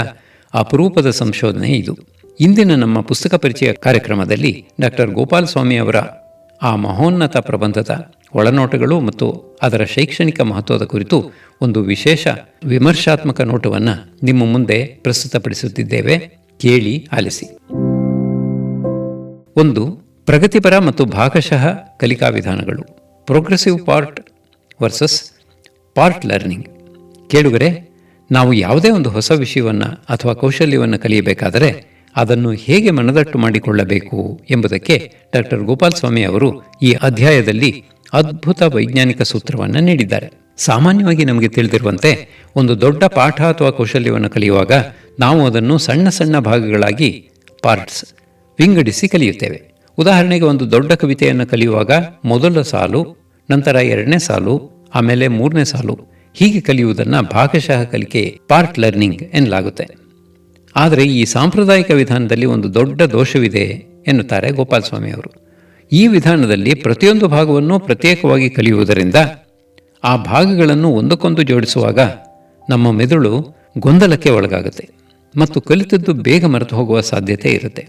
ಅಪರೂಪದ ಸಂಶೋಧನೆ ಇದು. ಇಂದಿನ ನಮ್ಮ ಪುಸ್ತಕ ಪರಿಚಯ ಕಾರ್ಯಕ್ರಮದಲ್ಲಿ ಡಾಕ್ಟರ್ ಗೋಪಾಲಸ್ವಾಮಿ ಅವರ ಆ ಮಹೋನ್ನತ ಪ್ರಬಂಧದ ಒಳನೋಟಗಳು ಮತ್ತು ಅದರ ಶೈಕ್ಷಣಿಕ ಮಹತ್ವದ ಕುರಿತು ಒಂದು ವಿಶೇಷ ವಿಮರ್ಶಾತ್ಮಕ ನೋಟವನ್ನು ನಿಮ್ಮ ಮುಂದೆ ಪ್ರಸ್ತುತಪಡಿಸುತ್ತಿದ್ದೇವೆ. ಕೇಳಿ, ಆಲಿಸಿ. ಒಂದು, ಪ್ರಗತಿಪರ ಮತ್ತು ಭಾಗಶಃ ಕಲಿಕಾ ವಿಧಾನಗಳು, progressive part versus part learning. ಕೇಳುಗರೆ, ನಾವು ಯಾವುದೇ ಒಂದು ಹೊಸ ವಿಷಯವನ್ನು ಅಥವಾ ಕೌಶಲ್ಯವನ್ನು ಕಲಿಯಬೇಕಾದರೆ ಅದನ್ನು ಹೇಗೆ ಮನದಟ್ಟು ಮಾಡಿಕೊಳ್ಳಬೇಕು ಎಂಬುದಕ್ಕೆ ಡಾಕ್ಟರ್ ಗೋಪಾಲ್ ಸ್ವಾಮಿ ಅವರು ಈ ಅಧ್ಯಾಯದಲ್ಲಿ ಅದ್ಭುತ ವೈಜ್ಞಾನಿಕ ಸೂತ್ರವನ್ನು ನೀಡಿದ್ದಾರೆ. ಸಾಮಾನ್ಯವಾಗಿ ನಮಗೆ ತಿಳಿದಿರುವಂತೆ ಒಂದು ದೊಡ್ಡ ಪಾಠ ಅಥವಾ ಕೌಶಲ್ಯವನ್ನು ಕಲಿಯುವಾಗ ನಾವು ಅದನ್ನು ಸಣ್ಣ ಸಣ್ಣ ಭಾಗಗಳಾಗಿ ಪಾರ್ಟ್ಸ್ ವಿಂಗಡಿಸಿ ಕಲಿಯುತ್ತೇವೆ. ಉದಾಹರಣೆಗೆ, ಒಂದು ದೊಡ್ಡ ಕವಿತೆಯನ್ನು ಕಲಿಯುವಾಗ ಮೊದಲ ಸಾಲು, ನಂತರ ಎರಡನೇ ಸಾಲು, ಆಮೇಲೆ ಮೂರನೇ ಸಾಲು, ಹೀಗೆ ಕಲಿಯುವುದನ್ನು ಭಾಗಶಃ ಕಲಿಕೆ ಪಾರ್ಟ್ ಲರ್ನಿಂಗ್ ಎನ್ನಲಾಗುತ್ತೆ. ಆದರೆ ಈ ಸಾಂಪ್ರದಾಯಿಕ ವಿಧಾನದಲ್ಲಿ ಒಂದು ದೊಡ್ಡ ದೋಷವಿದೆ ಎನ್ನುತ್ತಾರೆ ಗೋಪಾಲ್ ಸ್ವಾಮಿ ಅವರು. ಈ ವಿಧಾನದಲ್ಲಿ ಪ್ರತಿಯೊಂದು ಭಾಗವನ್ನು ಪ್ರತ್ಯೇಕವಾಗಿ ಕಲಿಯುವುದರಿಂದ ಆ ಭಾಗಗಳನ್ನು ಒಂದಕ್ಕೊಂದು ಜೋಡಿಸುವಾಗ ನಮ್ಮ ಮೆದುಳು ಗೊಂದಲಕ್ಕೆ ಒಳಗಾಗುತ್ತೆ ಮತ್ತು ಕಲಿತದ್ದು ಬೇಗ ಮರೆತು ಹೋಗುವ ಸಾಧ್ಯತೆ ಇರುತ್ತೆ.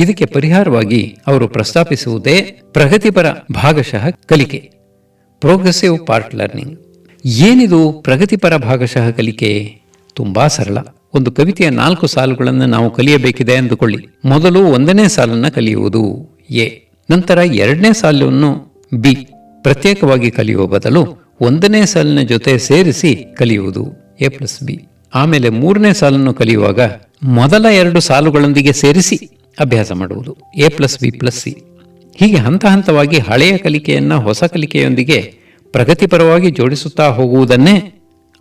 ಇದಕ್ಕೆ ಪರಿಹಾರವಾಗಿ ಅವರು ಪ್ರಸ್ತಾಪಿಸುವುದೇ ಪ್ರಗತಿಪರ ಭಾಗಶಃ ಕಲಿಕೆ, ಪ್ರೋಗ್ರೆಸಿವ್ ಪಾರ್ಟ್ ಲರ್ನಿಂಗ್. ಏನಿದು ಪ್ರಗತಿಪರ ಭಾಗಶಃ ಕಲಿಕೆ? ತುಂಬಾ ಸರಳ. ಒಂದು ಕವಿತೆಯ 4 ಸಾಲುಗಳನ್ನು ನಾವು ಕಲಿಯಬೇಕಿದೆ ಎಂದುಕೊಳ್ಳಿ. ಮೊದಲು 1ನೇ ಸಾಲನ್ನು ಕಲಿಯುವುದು ಎ, ನಂತರ 2ನೇ ಸಾಲನ್ನು ಬಿ ಪ್ರತ್ಯೇಕವಾಗಿ ಕಲಿಯುವ ಬದಲು 1ನೇ ಸಾಲಿನ ಜೊತೆ ಸೇರಿಸಿ ಕಲಿಯುವುದು A+B. ಆಮೇಲೆ 3ನೇ ಸಾಲನ್ನು ಕಲಿಯುವಾಗ ಮೊದಲ 2 ಸಾಲುಗಳೊಂದಿಗೆ ಸೇರಿಸಿ ಅಭ್ಯಾಸ ಮಾಡುವುದು A+B+C. ಹೀಗೆ ಹಂತ ಹಂತವಾಗಿ ಹಳೆಯ ಕಲಿಕೆಯನ್ನು ಹೊಸ ಕಲಿಕೆಯೊಂದಿಗೆ ಪ್ರಗತಿಪರವಾಗಿ ಜೋಡಿಸುತ್ತಾ ಹೋಗುವುದನ್ನೇ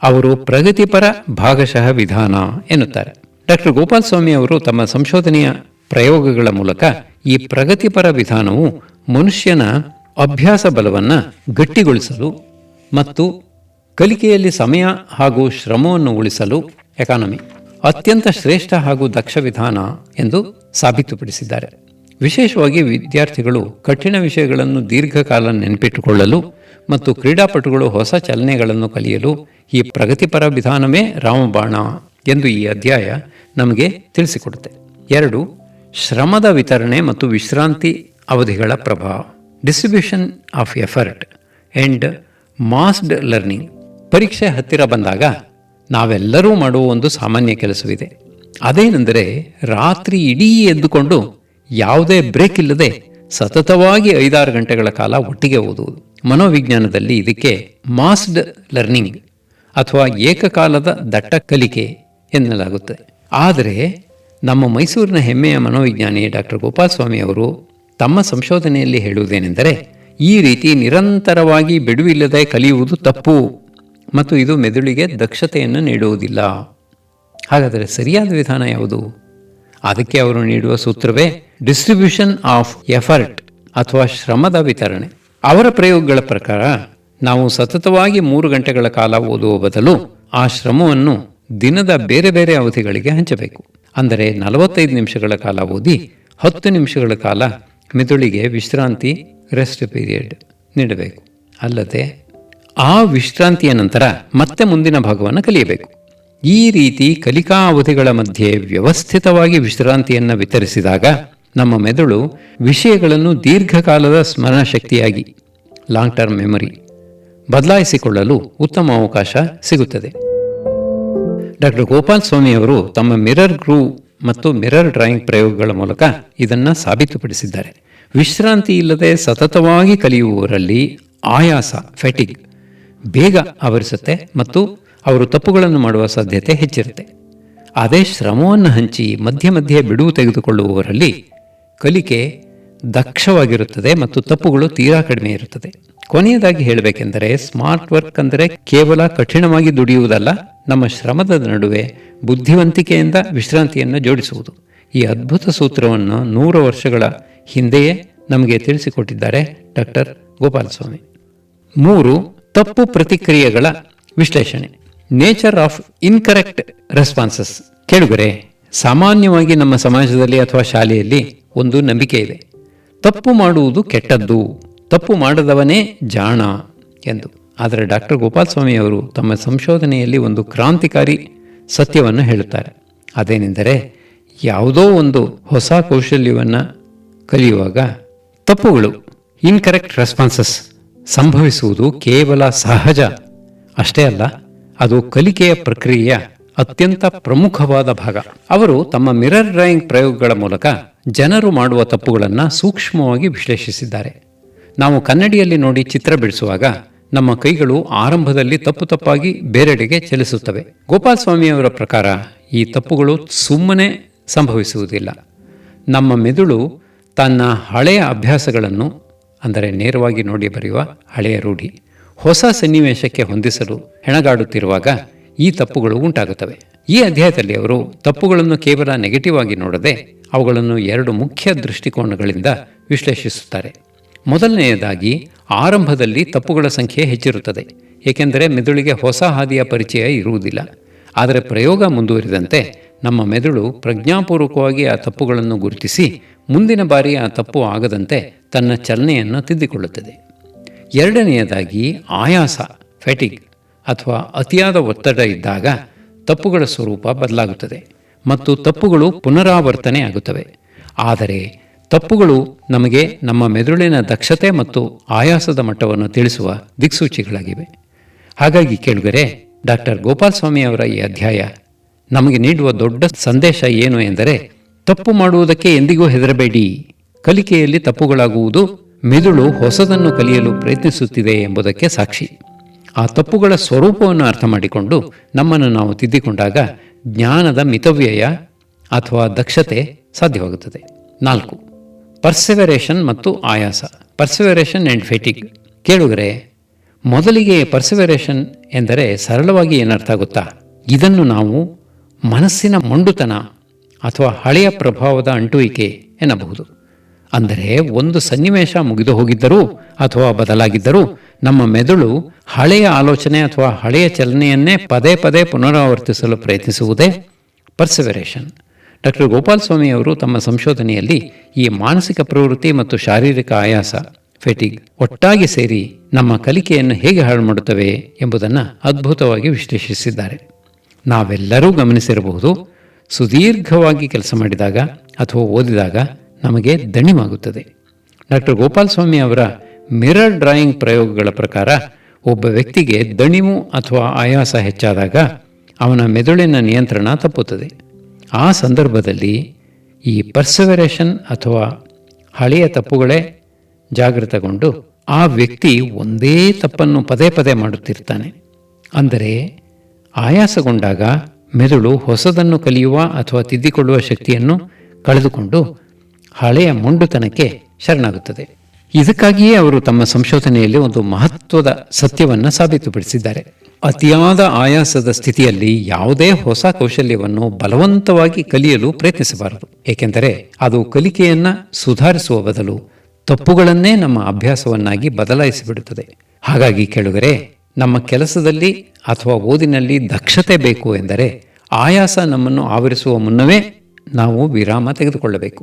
ಅವರು ಪ್ರಗತಿಪರ ಭಾಗಶಃ ವಿಧಾನ ಎನ್ನುತ್ತಾರೆ. ಡಾಕ್ಟರ್ ಗೋಪಾಲ್ ಸ್ವಾಮಿ ಅವರು ತಮ್ಮ ಸಂಶೋಧನೆಯ ಪ್ರಯೋಗಗಳ ಮೂಲಕ ಈ ಪ್ರಗತಿಪರ ವಿಧಾನವು ಮನುಷ್ಯನ ಅಭ್ಯಾಸ ಬಲವನ್ನು ಗಟ್ಟಿಗೊಳಿಸಲು ಮತ್ತು ಕಲಿಕೆಯಲ್ಲಿ ಸಮಯ ಹಾಗೂ ಶ್ರಮವನ್ನು ಉಳಿಸಲು ಎಕಾನಮಿ ಅತ್ಯಂತ ಶ್ರೇಷ್ಠ ಹಾಗೂ ದಕ್ಷ ವಿಧಾನ ಎಂದು ಸಾಬೀತುಪಡಿಸಿದ್ದಾರೆ. ವಿಶೇಷವಾಗಿ ವಿದ್ಯಾರ್ಥಿಗಳು ಕಠಿಣ ವಿಷಯಗಳನ್ನು ದೀರ್ಘಕಾಲ ನೆನಪಿಟ್ಟುಕೊಳ್ಳಲು ಮತ್ತು ಕ್ರೀಡಾಪಟುಗಳು ಹೊಸ ಚಲನೆಗಳನ್ನು ಕಲಿಯಲು ಈ ಪ್ರಗತಿಪರ ವಿಧಾನವೇ ರಾಮಬಾಣ ಎಂದು ಈ ಅಧ್ಯಾಯ ನಮಗೆ ತಿಳಿಸಿಕೊಡುತ್ತೆ. 2, ಶ್ರಮದ ವಿತರಣೆ ಮತ್ತು ವಿಶ್ರಾಂತಿ ಅವಧಿಗಳ ಪ್ರಭಾವ, distribution of effort and massed learning. ಪರೀಕ್ಷೆ ಹತ್ತಿರ ಬಂದಾಗ ನಾವೆಲ್ಲರೂ ಮಾಡುವ ಒಂದು ಸಾಮಾನ್ಯ ಕೆಲಸವಿದೆ. ಅದೇನೆಂದರೆ ರಾತ್ರಿ ಇಡೀ ಎದ್ದುಕೊಂಡು ಯಾವುದೇ ಬ್ರೇಕ್ ಇಲ್ಲದೆ ಸತತವಾಗಿ 5-6 ಗಂಟೆಗಳ ಕಾಲ ಒಟ್ಟಿಗೆ ಓದುವುದು. ಮನೋವಿಜ್ಞಾನದಲ್ಲಿ ಇದಕ್ಕೆ ಮಾಸ್ಡ್ ಲರ್ನಿಂಗ್ ಅಥವಾ ಏಕಕಾಲದ ದಟ್ಟ ಕಲಿಕೆ ಎನ್ನಲಾಗುತ್ತೆ. ಆದರೆ ನಮ್ಮ ಮೈಸೂರಿನ ಹೆಮ್ಮೆಯ ಮನೋವಿಜ್ಞಾನಿ ಡಾಕ್ಟರ್ ಗೋಪಾಲ್ ಸ್ವಾಮಿ ಅವರು ತಮ್ಮ ಸಂಶೋಧನೆಯಲ್ಲಿ ಹೇಳುವುದೇನೆಂದರೆ, ಈ ರೀತಿ ನಿರಂತರವಾಗಿ ಬಿಡುವಿಲ್ಲದೆ ಕಲಿಯುವುದು ತಪ್ಪು ಮತ್ತು ಇದು ಮೆದುಳಿಗೆ ದಕ್ಷತೆಯನ್ನು ನೀಡುವುದಿಲ್ಲ. ಹಾಗಾದರೆ ಸರಿಯಾದ ವಿಧಾನ ಯಾವುದು? ಅದಕ್ಕೆ ಅವರು ನೀಡುವ ಸೂತ್ರವೇ ಡಿಸ್ಟ್ರಿಬ್ಯೂಷನ್ ಆಫ್ ಎಫರ್ಟ್ ಅಥವಾ ಶ್ರಮದ ವಿತರಣೆ. ಅವರ ಪ್ರಯೋಗಗಳ ಪ್ರಕಾರ ನಾವು ಸತತವಾಗಿ 3 ಗಂಟೆಗಳ ಕಾಲ ಓದುವ ಬದಲು ಆ ಶ್ರಮವನ್ನು ದಿನದ ಬೇರೆ ಬೇರೆ ಅವಧಿಗಳಿಗೆ ಹಂಚಬೇಕು. ಅಂದರೆ 45 ನಿಮಿಷಗಳ ಕಾಲ ಓದಿ 10 ನಿಮಿಷಗಳ ಕಾಲ ಮೆದುಳಿಗೆ ವಿಶ್ರಾಂತಿ ರೆಸ್ಟ್ ಪೀರಿಯಡ್ ನೀಡಬೇಕು. ಅಲ್ಲದೆ ಆ ವಿಶ್ರಾಂತಿಯ ನಂತರ ಮತ್ತೆ ಮುಂದಿನ ಭಾಗವನ್ನು ಕಲಿಯಬೇಕು. ಈ ರೀತಿ ಕಲಿಕಾ ಅವಧಿಗಳ ಮಧ್ಯೆ ವ್ಯವಸ್ಥಿತವಾಗಿ ವಿಶ್ರಾಂತಿಯನ್ನು ವಿತರಿಸಿದಾಗ ನಮ್ಮ ಮೆದುಳು ವಿಷಯಗಳನ್ನು ದೀರ್ಘಕಾಲದ ಸ್ಮರಣ ಶಕ್ತಿಯಾಗಿ ಲಾಂಗ್ ಟರ್ಮ್ ಮೆಮೊರಿ ಬದಲಾಯಿಸಿಕೊಳ್ಳಲು ಉತ್ತಮ ಅವಕಾಶ ಸಿಗುತ್ತದೆ. ಡಾಕ್ಟರ್ ಗೋಪಾಲ್ ಸ್ವಾಮಿ ಅವರು ತಮ್ಮ ಮಿರರ್ ಗ್ರೂವ್ ಮತ್ತು ಮಿರರ್ ಡ್ರಾಯಿಂಗ್ ಪ್ರಯೋಗಗಳ ಮೂಲಕ ಇದನ್ನು ಸಾಬೀತುಪಡಿಸಿದ್ದಾರೆ. ವಿಶ್ರಾಂತಿ ಇಲ್ಲದೆ ಸತತವಾಗಿ ಕಲಿಯುವವರಲ್ಲಿ ಆಯಾಸ ಫೆಟಿಗ್ ಬೇಗ ಆವರಿಸುತ್ತೆ ಮತ್ತು ಅವರು ತಪ್ಪುಗಳನ್ನು ಮಾಡುವ ಸಾಧ್ಯತೆ ಹೆಚ್ಚಿರುತ್ತೆ. ಅದೇ ಶ್ರಮವನ್ನು ಹಂಚಿ ಮಧ್ಯೆ ಮಧ್ಯೆ ಬಿಡುವು ತೆಗೆದುಕೊಳ್ಳುವವರಲ್ಲಿ ಕಲಿಕೆ ದಕ್ಷವಾಗಿರುತ್ತದೆ ಮತ್ತು ತಪ್ಪುಗಳು ತೀರಾ ಕಡಿಮೆ ಇರುತ್ತದೆ. ಕೊನೆಯದಾಗಿ ಹೇಳಬೇಕೆಂದರೆ, ಸ್ಮಾರ್ಟ್ ವರ್ಕ್ ಅಂದರೆ ಕೇವಲ ಕಠಿಣವಾಗಿ ದುಡಿಯುವುದಲ್ಲ, ನಮ್ಮ ಶ್ರಮದ ನಡುವೆ ಬುದ್ಧಿವಂತಿಕೆಯಿಂದ ವಿಶ್ರಾಂತಿಯನ್ನು ಜೋಡಿಸುವುದು. ಈ ಅದ್ಭುತ ಸೂತ್ರವನ್ನು 100 ವರ್ಷಗಳ ಹಿಂದೆಯೇ ನಮಗೆ ತಿಳಿಸಿಕೊಟ್ಟಿದ್ದಾರೆ ಡಾಕ್ಟರ್ ಗೋಪಾಲ್ ಸ್ವಾಮಿ. 3, ತಪ್ಪು ಪ್ರತಿಕ್ರಿಯೆಗಳ ವಿಶ್ಲೇಷಣೆ, ನೇಚರ್ ಆಫ್ ಇನ್ಕರೆಕ್ಟ್ ರೆಸ್ಪಾನ್ಸಸ್. ಕೇಳುಗರೆ, ಸಾಮಾನ್ಯವಾಗಿ ನಮ್ಮ ಸಮಾಜದಲ್ಲಿ ಅಥವಾ ಶಾಲೆಯಲ್ಲಿ ಒಂದು ನಂಬಿಕೆ ಇದೆ, ತಪ್ಪು ಮಾಡುವುದು ಕೆಟ್ಟದ್ದು, ತಪ್ಪು ಮಾಡದವನೇ ಜಾಣ ಎಂದು. ಆದರೆ ಡಾಕ್ಟರ್ ಗೋಪಾಲ್ ಸ್ವಾಮಿ ಅವರು ತಮ್ಮ ಸಂಶೋಧನೆಯಲ್ಲಿ ಒಂದು ಕ್ರಾಂತಿಕಾರಿ ಸತ್ಯವನ್ನು ಹೇಳುತ್ತಾರೆ. ಅದೇನೆಂದರೆ, ಯಾವುದೋ ಒಂದು ಹೊಸ ಕೌಶಲ್ಯವನ್ನು ಕಲಿಯುವಾಗ ತಪ್ಪುಗಳು ಇನ್ಕರೆಕ್ಟ್ ರೆಸ್ಪಾನ್ಸಸ್ ಸಂಭವಿಸುವುದು ಕೇವಲ ಸಹಜ. ಅಷ್ಟೇ ಅಲ್ಲ, ಅದು ಕಲಿಕೆಯ ಪ್ರಕ್ರಿಯೆಯ ಅತ್ಯಂತ ಪ್ರಮುಖವಾದ ಭಾಗ. ಅವರು ತಮ್ಮ ಮಿರರ್ ಡ್ರಾಯಿಂಗ್ ಪ್ರಯೋಗಗಳ ಮೂಲಕ ಜನರು ಮಾಡುವ ತಪ್ಪುಗಳನ್ನು ಸೂಕ್ಷ್ಮವಾಗಿ ವಿಶ್ಲೇಷಿಸಿದ್ದಾರೆ. ನಾವು ಕನ್ನಡಿಯಲ್ಲಿ ನೋಡಿ ಚಿತ್ರ ಬಿಡಿಸುವಾಗ ನಮ್ಮ ಕೈಗಳು ಆರಂಭದಲ್ಲಿ ತಪ್ಪಾಗಿ ಬೇರೆಡೆಗೆ ಚಲಿಸುತ್ತವೆ. ಗೋಪಾಲ್ ಸ್ವಾಮಿಯವರ ಪ್ರಕಾರ ಈ ತಪ್ಪುಗಳು ಸುಮ್ಮನೆ ಸಂಭವಿಸುವುದಿಲ್ಲ. ನಮ್ಮ ಮೆದುಳು ತನ್ನ ಹಳೆಯ ಅಭ್ಯಾಸಗಳನ್ನು, ಅಂದರೆ ನೇರವಾಗಿ ನೋಡಿ ಬರೆಯುವ ಹಳೆಯ ರೂಢಿ, ಹೊಸ ಸನ್ನಿವೇಶಕ್ಕೆ ಹೊಂದಿಸಲು ಹೆಣಗಾಡುತ್ತಿರುವಾಗ ಈ ತಪ್ಪುಗಳು ಉಂಟಾಗುತ್ತವೆ. ಈ ಅಧ್ಯಾಯದಲ್ಲಿ ಅವರು ತಪ್ಪುಗಳನ್ನು ಕೇವಲ ನೆಗೆಟಿವ್ ಆಗಿ ನೋಡದೆ ಅವುಗಳನ್ನು 2 ಮುಖ್ಯ ದೃಷ್ಟಿಕೋನಗಳಿಂದ ವಿಶ್ಲೇಷಿಸುತ್ತಾರೆ. ಮೊದಲನೆಯದಾಗಿ, ಆರಂಭದಲ್ಲಿ ತಪ್ಪುಗಳ ಸಂಖ್ಯೆ ಹೆಚ್ಚಿರುತ್ತದೆ, ಏಕೆಂದರೆ ಮೆದುಳಿಗೆ ಹೊಸ ಹಾದಿಯ ಪರಿಚಯ ಇರುವುದಿಲ್ಲ. ಆದರೆ ಪ್ರಯೋಗ ಮುಂದುವರಿದಂತೆ ನಮ್ಮ ಮೆದುಳು ಪ್ರಜ್ಞಾಪೂರ್ವಕವಾಗಿ ಆ ತಪ್ಪುಗಳನ್ನು ಗುರುತಿಸಿ ಮುಂದಿನ ಬಾರಿ ಆ ತಪ್ಪು ಆಗದಂತೆ ತನ್ನ ಚಲನೆಯನ್ನು ತಿದ್ದಿಕೊಳ್ಳುತ್ತದೆ. ಎರಡನೆಯದಾಗಿ, ಆಯಾಸ, ಫೆಟಿಗ್ ಅಥವಾ ಅತಿಯಾದ ಒತ್ತಡ ಇದ್ದಾಗ ತಪ್ಪುಗಳ ಸ್ವರೂಪ ಬದಲಾಗುತ್ತದೆ ಮತ್ತು ತಪ್ಪುಗಳು ಪುನರಾವರ್ತನೆ ಆಗುತ್ತವೆ. ಆದರೆ ತಪ್ಪುಗಳು ನಮಗೆ ನಮ್ಮ ಮೆದುಳಿನ ದಕ್ಷತೆ ಮತ್ತು ಆಯಾಸದ ಮಟ್ಟವನ್ನು ತಿಳಿಸುವ ದಿಕ್ಸೂಚಿಗಳಾಗಿವೆ. ಹಾಗಾಗಿ ಕೇಳುಗರೆ, ಡಾಕ್ಟರ್ ಗೋಪಾಲ್ ಸ್ವಾಮಿ ಅವರ ಈ ಅಧ್ಯಾಯ ನಮಗೆ ನೀಡುವ ದೊಡ್ಡ ಸಂದೇಶ ಏನು ಎಂದರೆ, ತಪ್ಪು ಮಾಡುವುದಕ್ಕೆ ಎಂದಿಗೂ ಹೆದರಬೇಡಿ. ಕಲಿಕೆಯಲ್ಲಿ ತಪ್ಪುಗಳಾಗುವುದು ಮೆದುಳು ಹೊಸದನ್ನು ಕಲಿಯಲು ಪ್ರಯತ್ನಿಸುತ್ತಿದೆ ಎಂಬುದಕ್ಕೆ ಸಾಕ್ಷಿ. ಆ ತಪ್ಪುಗಳ ಸ್ವರೂಪವನ್ನು ಅರ್ಥ ಮಾಡಿಕೊಂಡು ನಮ್ಮನ್ನು ನಾವು ತಿದ್ದಿಕೊಂಡಾಗ ಜ್ಞಾನದ ಮಿತವ್ಯಯ ಅಥವಾ ದಕ್ಷತೆ ಸಾಧ್ಯವಾಗುತ್ತದೆ. 4. ಪರ್ಸೆವರೇಷನ್ ಮತ್ತು ಆಯಾಸ. ಪರ್ಸೆವರೇಷನ್ ಆ್ಯಂಡ್ ಫೆಟಿಗ್. ಕೇಳುಗರೆ, ಮೊದಲಿಗೆ ಪರ್ಸೆವರೇಷನ್ ಎಂದರೆ ಸರಳವಾಗಿ ಏನರ್ಥ ಗೊತ್ತಾ? ಇದನ್ನು ನಾವು ಮನಸ್ಸಿನ ಮೊಂಡುತನ ಅಥವಾ ಹಳೆಯ ಪ್ರಭಾವದ ಅಂಟುವಿಕೆ ಎನ್ನಬಹುದು. ಅಂದರೆ ಒಂದು ಸನ್ನಿವೇಶ ಮುಗಿದು ಹೋಗಿದ್ದರೂ ಅಥವಾ ಬದಲಾಗಿದ್ದರೂ ನಮ್ಮ ಮೆದುಳು ಹಳೆಯ ಆಲೋಚನೆ ಅಥವಾ ಹಳೆಯ ಚಲನೆಯನ್ನೇ ಪದೇ ಪದೇ ಪುನರಾವರ್ತಿಸಲು ಪ್ರಯತ್ನಿಸುವುದೇ ಪರ್ಸೆವರೇಷನ್. ಡಾಕ್ಟರ್ ಗೋಪಾಲ್ ಸ್ವಾಮಿ ಅವರು ತಮ್ಮ ಸಂಶೋಧನೆಯಲ್ಲಿ ಈ ಮಾನಸಿಕ ಪ್ರವೃತ್ತಿ ಮತ್ತು ಶಾರೀರಿಕ ಆಯಾಸ, ಫೆಟಿಗ್ ಒಟ್ಟಾಗಿ ಸೇರಿ ನಮ್ಮ ಕಲಿಕೆಯನ್ನು ಹೇಗೆ ಹಾಳು ಮಾಡುತ್ತವೆ ಎಂಬುದನ್ನು ಅದ್ಭುತವಾಗಿ ವಿಶ್ಲೇಷಿಸಿದ್ದಾರೆ. ನಾವೆಲ್ಲರೂ ಗಮನಿಸಿರಬಹುದು, ಸುದೀರ್ಘವಾಗಿ ಕೆಲಸ ಮಾಡಿದಾಗ ಅಥವಾ ಓದಿದಾಗ ನಮಗೆ ದಣಿವಾಗುತ್ತದೆ. ಡಾಕ್ಟರ್ ಗೋಪಾಲ್ ಸ್ವಾಮಿ ಅವರ ಮಿರರ್ ಡ್ರಾಯಿಂಗ್ ಪ್ರಯೋಗಗಳ ಪ್ರಕಾರ ಒಬ್ಬ ವ್ಯಕ್ತಿಗೆ ದಣಿವು ಅಥವಾ ಆಯಾಸ ಹೆಚ್ಚಾದಾಗ ಅವನ ಮೆದುಳಿನ ನಿಯಂತ್ರಣ ತಪ್ಪುತ್ತದೆ. ಆ ಸಂದರ್ಭದಲ್ಲಿ ಈ ಪರ್ಸೆವರೇಷನ್ ಅಥವಾ ಹಳೆಯ ತಪ್ಪುಗಳೇ ಜಾಗೃತಗೊಂಡು ಆ ವ್ಯಕ್ತಿ ಒಂದೇ ತಪ್ಪನ್ನು ಪದೇ ಪದೇ ಮಾಡುತ್ತಿರ್ತಾನೆ. ಅಂದರೆ ಆಯಾಸಗೊಂಡಾಗ ಮೆದುಳು ಹೊಸದನ್ನು ಕಲಿಯುವ ಅಥವಾ ತಿದ್ದಿಕೊಳ್ಳುವ ಶಕ್ತಿಯನ್ನು ಕಳೆದುಕೊಂಡು ಹಳೆಯ ಮೊಂಡುತನಕ್ಕೆ ಶರಣಾಗುತ್ತದೆ. ಇದಕ್ಕಾಗಿಯೇ ಅವರು ತಮ್ಮ ಸಂಶೋಧನೆಯಲ್ಲಿ ಒಂದು ಮಹತ್ವದ ಸತ್ಯವನ್ನು ಸಾಬೀತುಪಡಿಸಿದ್ದಾರೆ. ಅತಿಯಾದ ಆಯಾಸದ ಸ್ಥಿತಿಯಲ್ಲಿ ಯಾವುದೇ ಹೊಸ ಕೌಶಲ್ಯವನ್ನು ಬಲವಂತವಾಗಿ ಕಲಿಯಲು ಪ್ರಯತ್ನಿಸಬಾರದು, ಏಕೆಂದರೆ ಅದು ಕಲಿಕೆಯನ್ನು ಸುಧಾರಿಸುವ ಬದಲು ತಪ್ಪುಗಳನ್ನೇ ನಮ್ಮ ಅಭ್ಯಾಸವನ್ನಾಗಿ ಬದಲಾಯಿಸಿಬಿಡುತ್ತದೆ. ಹಾಗಾಗಿ ಕೇಳುಗರೆ, ನಮ್ಮ ಕೆಲಸದಲ್ಲಿ ಅಥವಾ ಓದಿನಲ್ಲಿ ದಕ್ಷತೆ ಬೇಕು ಎಂದರೆ ಆಯಾಸ ನಮ್ಮನ್ನು ಆವರಿಸುವ ಮುನ್ನವೇ ನಾವು ವಿರಾಮ ತೆಗೆದುಕೊಳ್ಳಬೇಕು.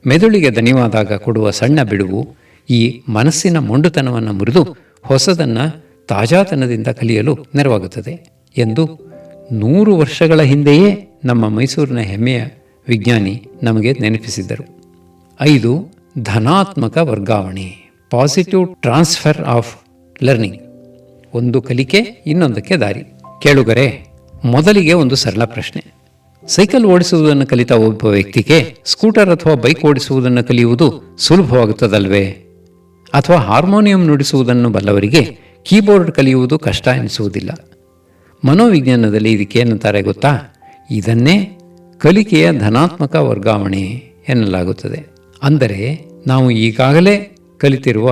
ಮೆದುಳಿಗೆ ದಣಿವಾದಾಗ ಕೊಡುವ ಸಣ್ಣ ಬಿಡುವು ಈ ಮನಸ್ಸಿನ ಮೊಂಡುತನವನ್ನು ಮುರಿದು ಹೊಸದನ್ನು ತಾಜಾತನದಿಂದ ಕಲಿಯಲು ನೆರವಾಗುತ್ತದೆ ಎಂದು 100 ವರ್ಷಗಳ ಹಿಂದೆಯೇ ನಮ್ಮ ಮೈಸೂರಿನ ಹೆಮ್ಮೆಯ ವಿಜ್ಞಾನಿ ನಮಗೆ ನೆನಪಿಸಿದ್ದರು. 5. ಧನಾತ್ಮಕ ವರ್ಗಾವಣೆ, ಪಾಸಿಟಿವ್ ಟ್ರಾನ್ಸ್ಫರ್ ಆಫ್ ಲರ್ನಿಂಗ್. ಒಂದು ಕಲಿಕೆ ಇನ್ನೊಂದಕ್ಕೆ ದಾರಿ. ಕೇಳುಗರೆ, ಮೊದಲಿಗೆ ಒಂದು ಸರಳ ಪ್ರಶ್ನೆ. ಸೈಕಲ್ ಓಡಿಸುವುದನ್ನು ಕಲಿತ ಒಬ್ಬ ವ್ಯಕ್ತಿಗೆ ಸ್ಕೂಟರ್ ಅಥವಾ ಬೈಕ್ ಓಡಿಸುವುದನ್ನು ಕಲಿಯುವುದು ಸುಲಭವಾಗುತ್ತದಲ್ವೇ? ಅಥವಾ ಹಾರ್ಮೋನಿಯಂ ನುಡಿಸುವುದನ್ನು ಬಲ್ಲವರಿಗೆ ಕೀಬೋರ್ಡ್ ಕಲಿಯುವುದು ಕಷ್ಟ ಎನಿಸುವುದಿಲ್ಲ? ಮನೋವಿಜ್ಞಾನದಲ್ಲಿ ಇದಕ್ಕೇನಂತಾರೆ ಗೊತ್ತಾ? ಇದನ್ನೇ ಕಲಿಕೆಯ ಧನಾತ್ಮಕ ವರ್ಗಾವಣೆ ಎನ್ನಲಾಗುತ್ತದೆ. ಅಂದರೆ ನಾವು ಈಗಾಗಲೇ ಕಲಿತಿರುವ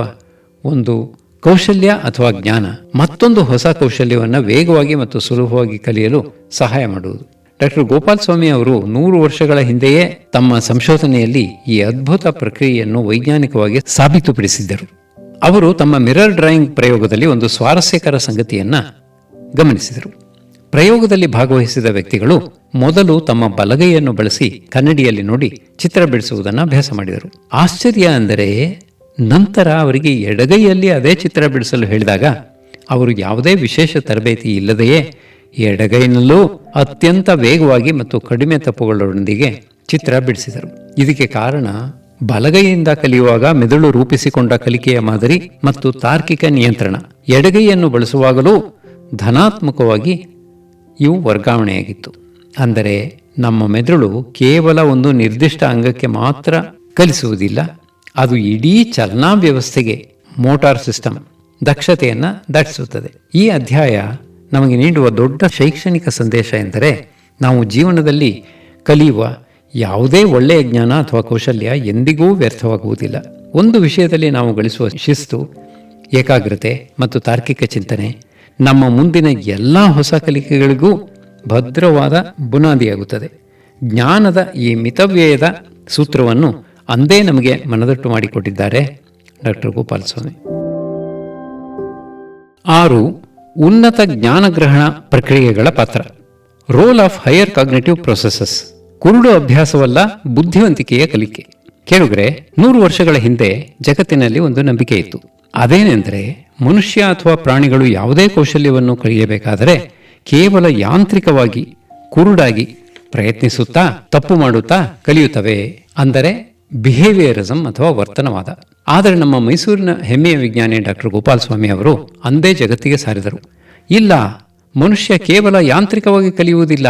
ಒಂದು ಕೌಶಲ್ಯ ಅಥವಾ ಜ್ಞಾನ ಮತ್ತೊಂದು ಹೊಸ ಕೌಶಲ್ಯವನ್ನು ವೇಗವಾಗಿ ಮತ್ತು ಸುಲಭವಾಗಿ ಕಲಿಯಲು ಸಹಾಯ ಮಾಡುವುದು. ಡಾಕ್ಟರ್ ಗೋಪಾಲ್ ಸ್ವಾಮಿ ಅವರು 100 ವರ್ಷಗಳ ಹಿಂದೆಯೇ ತಮ್ಮ ಸಂಶೋಧನೆಯಲ್ಲಿ ಈ ಅದ್ಭುತ ಪ್ರಕ್ರಿಯೆಯನ್ನು ವೈಜ್ಞಾನಿಕವಾಗಿ ಸಾಬೀತುಪಡಿಸಿದ್ದರು. ಅವರು ತಮ್ಮ ಮಿರರ್ ಡ್ರಾಯಿಂಗ್ ಪ್ರಯೋಗದಲ್ಲಿ ಒಂದು ಸ್ವಾರಸ್ಯಕರ ಸಂಗತಿಯನ್ನು ಗಮನಿಸಿದರು. ಪ್ರಯೋಗದಲ್ಲಿ ಭಾಗವಹಿಸಿದ ವ್ಯಕ್ತಿಗಳು ಮೊದಲು ತಮ್ಮ ಬಲಗೈಯನ್ನು ಬಳಸಿ ಕನ್ನಡಿಯಲ್ಲಿ ನೋಡಿ ಚಿತ್ರ ಬಿಡಿಸುವುದನ್ನು ಅಭ್ಯಾಸ ಮಾಡಿದರು. ಆಶ್ಚರ್ಯ ಅಂದರೆ ನಂತರ ಅವರಿಗೆ ಎಡಗೈಯಲ್ಲಿ ಅದೇ ಚಿತ್ರ ಬಿಡಿಸಲು ಹೇಳಿದಾಗ ಅವರು ಯಾವುದೇ ವಿಶೇಷ ತರಬೇತಿ ಇಲ್ಲದೆಯೇ ಎಡಗೈನಲ್ಲೂ ಅತ್ಯಂತ ವೇಗವಾಗಿ ಮತ್ತು ಕಡಿಮೆ ತಪ್ಪುಗಳೊಂದಿಗೆ ಚಿತ್ರ ಬಿಡಿಸಿದರು. ಇದಕ್ಕೆ ಕಾರಣ ಬಲಗೈಯಿಂದ ಕಲಿಯುವಾಗ ಮೆದುಳು ರೂಪಿಸಿಕೊಂಡ ಕಲಿಕೆಯ ಮಾದರಿ ಮತ್ತು ತಾರ್ಕಿಕ ನಿಯಂತ್ರಣ. ಎಡಗೈಯನ್ನು ಬಳಸುವಾಗಲೂ ಧನಾತ್ಮಕವಾಗಿ ಇವು ವರ್ಗಾವಣೆಯಾಗಿತ್ತು. ಅಂದರೆ ನಮ್ಮ ಮೆದುಳು ಕೇವಲ ಒಂದು ನಿರ್ದಿಷ್ಟ ಅಂಗಕ್ಕೆ ಮಾತ್ರ ಕಲಿಸುವುದಿಲ್ಲ, ಅದು ಇಡೀ ಚಲನಾ ವ್ಯವಸ್ಥೆಗೆ, ಮೋಟಾರ್ ಸಿಸ್ಟಮ್ ದಕ್ಷತೆಯನ್ನು ದಾಟಿಸುತ್ತದೆ. ಈ ಅಧ್ಯಾಯ ನಮಗೆ ನೀಡುವ ದೊಡ್ಡ ಶೈಕ್ಷಣಿಕ ಸಂದೇಶ ಎಂದರೆ, ನಾವು ಜೀವನದಲ್ಲಿ ಕಲಿಯುವ ಯಾವುದೇ ಒಳ್ಳೆಯ ಜ್ಞಾನ ಅಥವಾ ಕೌಶಲ್ಯ ಎಂದಿಗೂ ವ್ಯರ್ಥವಾಗುವುದಿಲ್ಲ. ಒಂದು ವಿಷಯದಲ್ಲಿ ನಾವು ಗಳಿಸುವ ಶಿಸ್ತು, ಏಕಾಗ್ರತೆ ಮತ್ತು ತಾರ್ಕಿಕ ಚಿಂತನೆ ನಮ್ಮ ಮುಂದಿನ ಎಲ್ಲ ಹೊಸ ಕಲಿಕೆಗಳಿಗೂ ಭದ್ರವಾದ ಬುನಾದಿಯಾಗುತ್ತದೆ. ಜ್ಞಾನದ ಈ ಮಿತವ್ಯಯದ ಸೂತ್ರವನ್ನು ಅಂದೇ ನಮಗೆ ಮನದಟ್ಟು ಮಾಡಿಕೊಟ್ಟಿದ್ದಾರೆ ಡಾಕ್ಟರ್ ಗೋಪಾಲಸ್ವಾಮಿ. 6. ಉನ್ನತ ಜ್ಞಾನಗ್ರಹಣ ಪ್ರಕ್ರಿಯೆಗಳ ಪಾತ್ರ. Role of higher cognitive processes. ಕುರುಡು ಅಭ್ಯಾಸವಲ್ಲ, ಬುದ್ಧಿವಂತಿಕೆಯ ಕಲಿಕೆ. ಕೇಳುಗರೆ, 100 ವರ್ಷಗಳ ಹಿಂದೆ ಜಗತ್ತಿನಲ್ಲಿ ಒಂದು ನಂಬಿಕೆ ಇತ್ತು. ಅದೇನೆಂದರೆ, ಮನುಷ್ಯ ಅಥವಾ ಪ್ರಾಣಿಗಳು ಯಾವುದೇ ಕೌಶಲ್ಯವನ್ನು ಕಲಿಯಬೇಕಾದರೆ ಕೇವಲ ಯಾಂತ್ರಿಕವಾಗಿ, ಕುರುಡಾಗಿ ಪ್ರಯತ್ನಿಸುತ್ತಾ, ತಪ್ಪು ಮಾಡುತ್ತಾ ಕಲಿಯುತ್ತವೆ. ಅಂದರೆ ಬಿಹೇವಿಯರಿಸಂ ಅಥವಾ ವರ್ತನವಾದ. ಆದರೆ ನಮ್ಮ ಮೈಸೂರಿನ ಹೆಮ್ಮೆಯ ವಿಜ್ಞಾನಿ ಡಾಕ್ಟರ್ ಗೋಪಾಲಸ್ವಾಮಿ ಅವರು ಅಂದೇ ಜಗತ್ತಿಗೆ ಸಾರಿದರು, ಇಲ್ಲ, ಮನುಷ್ಯ ಕೇವಲ ಯಾಂತ್ರಿಕವಾಗಿ ಕಲಿಯುವುದಿಲ್ಲ,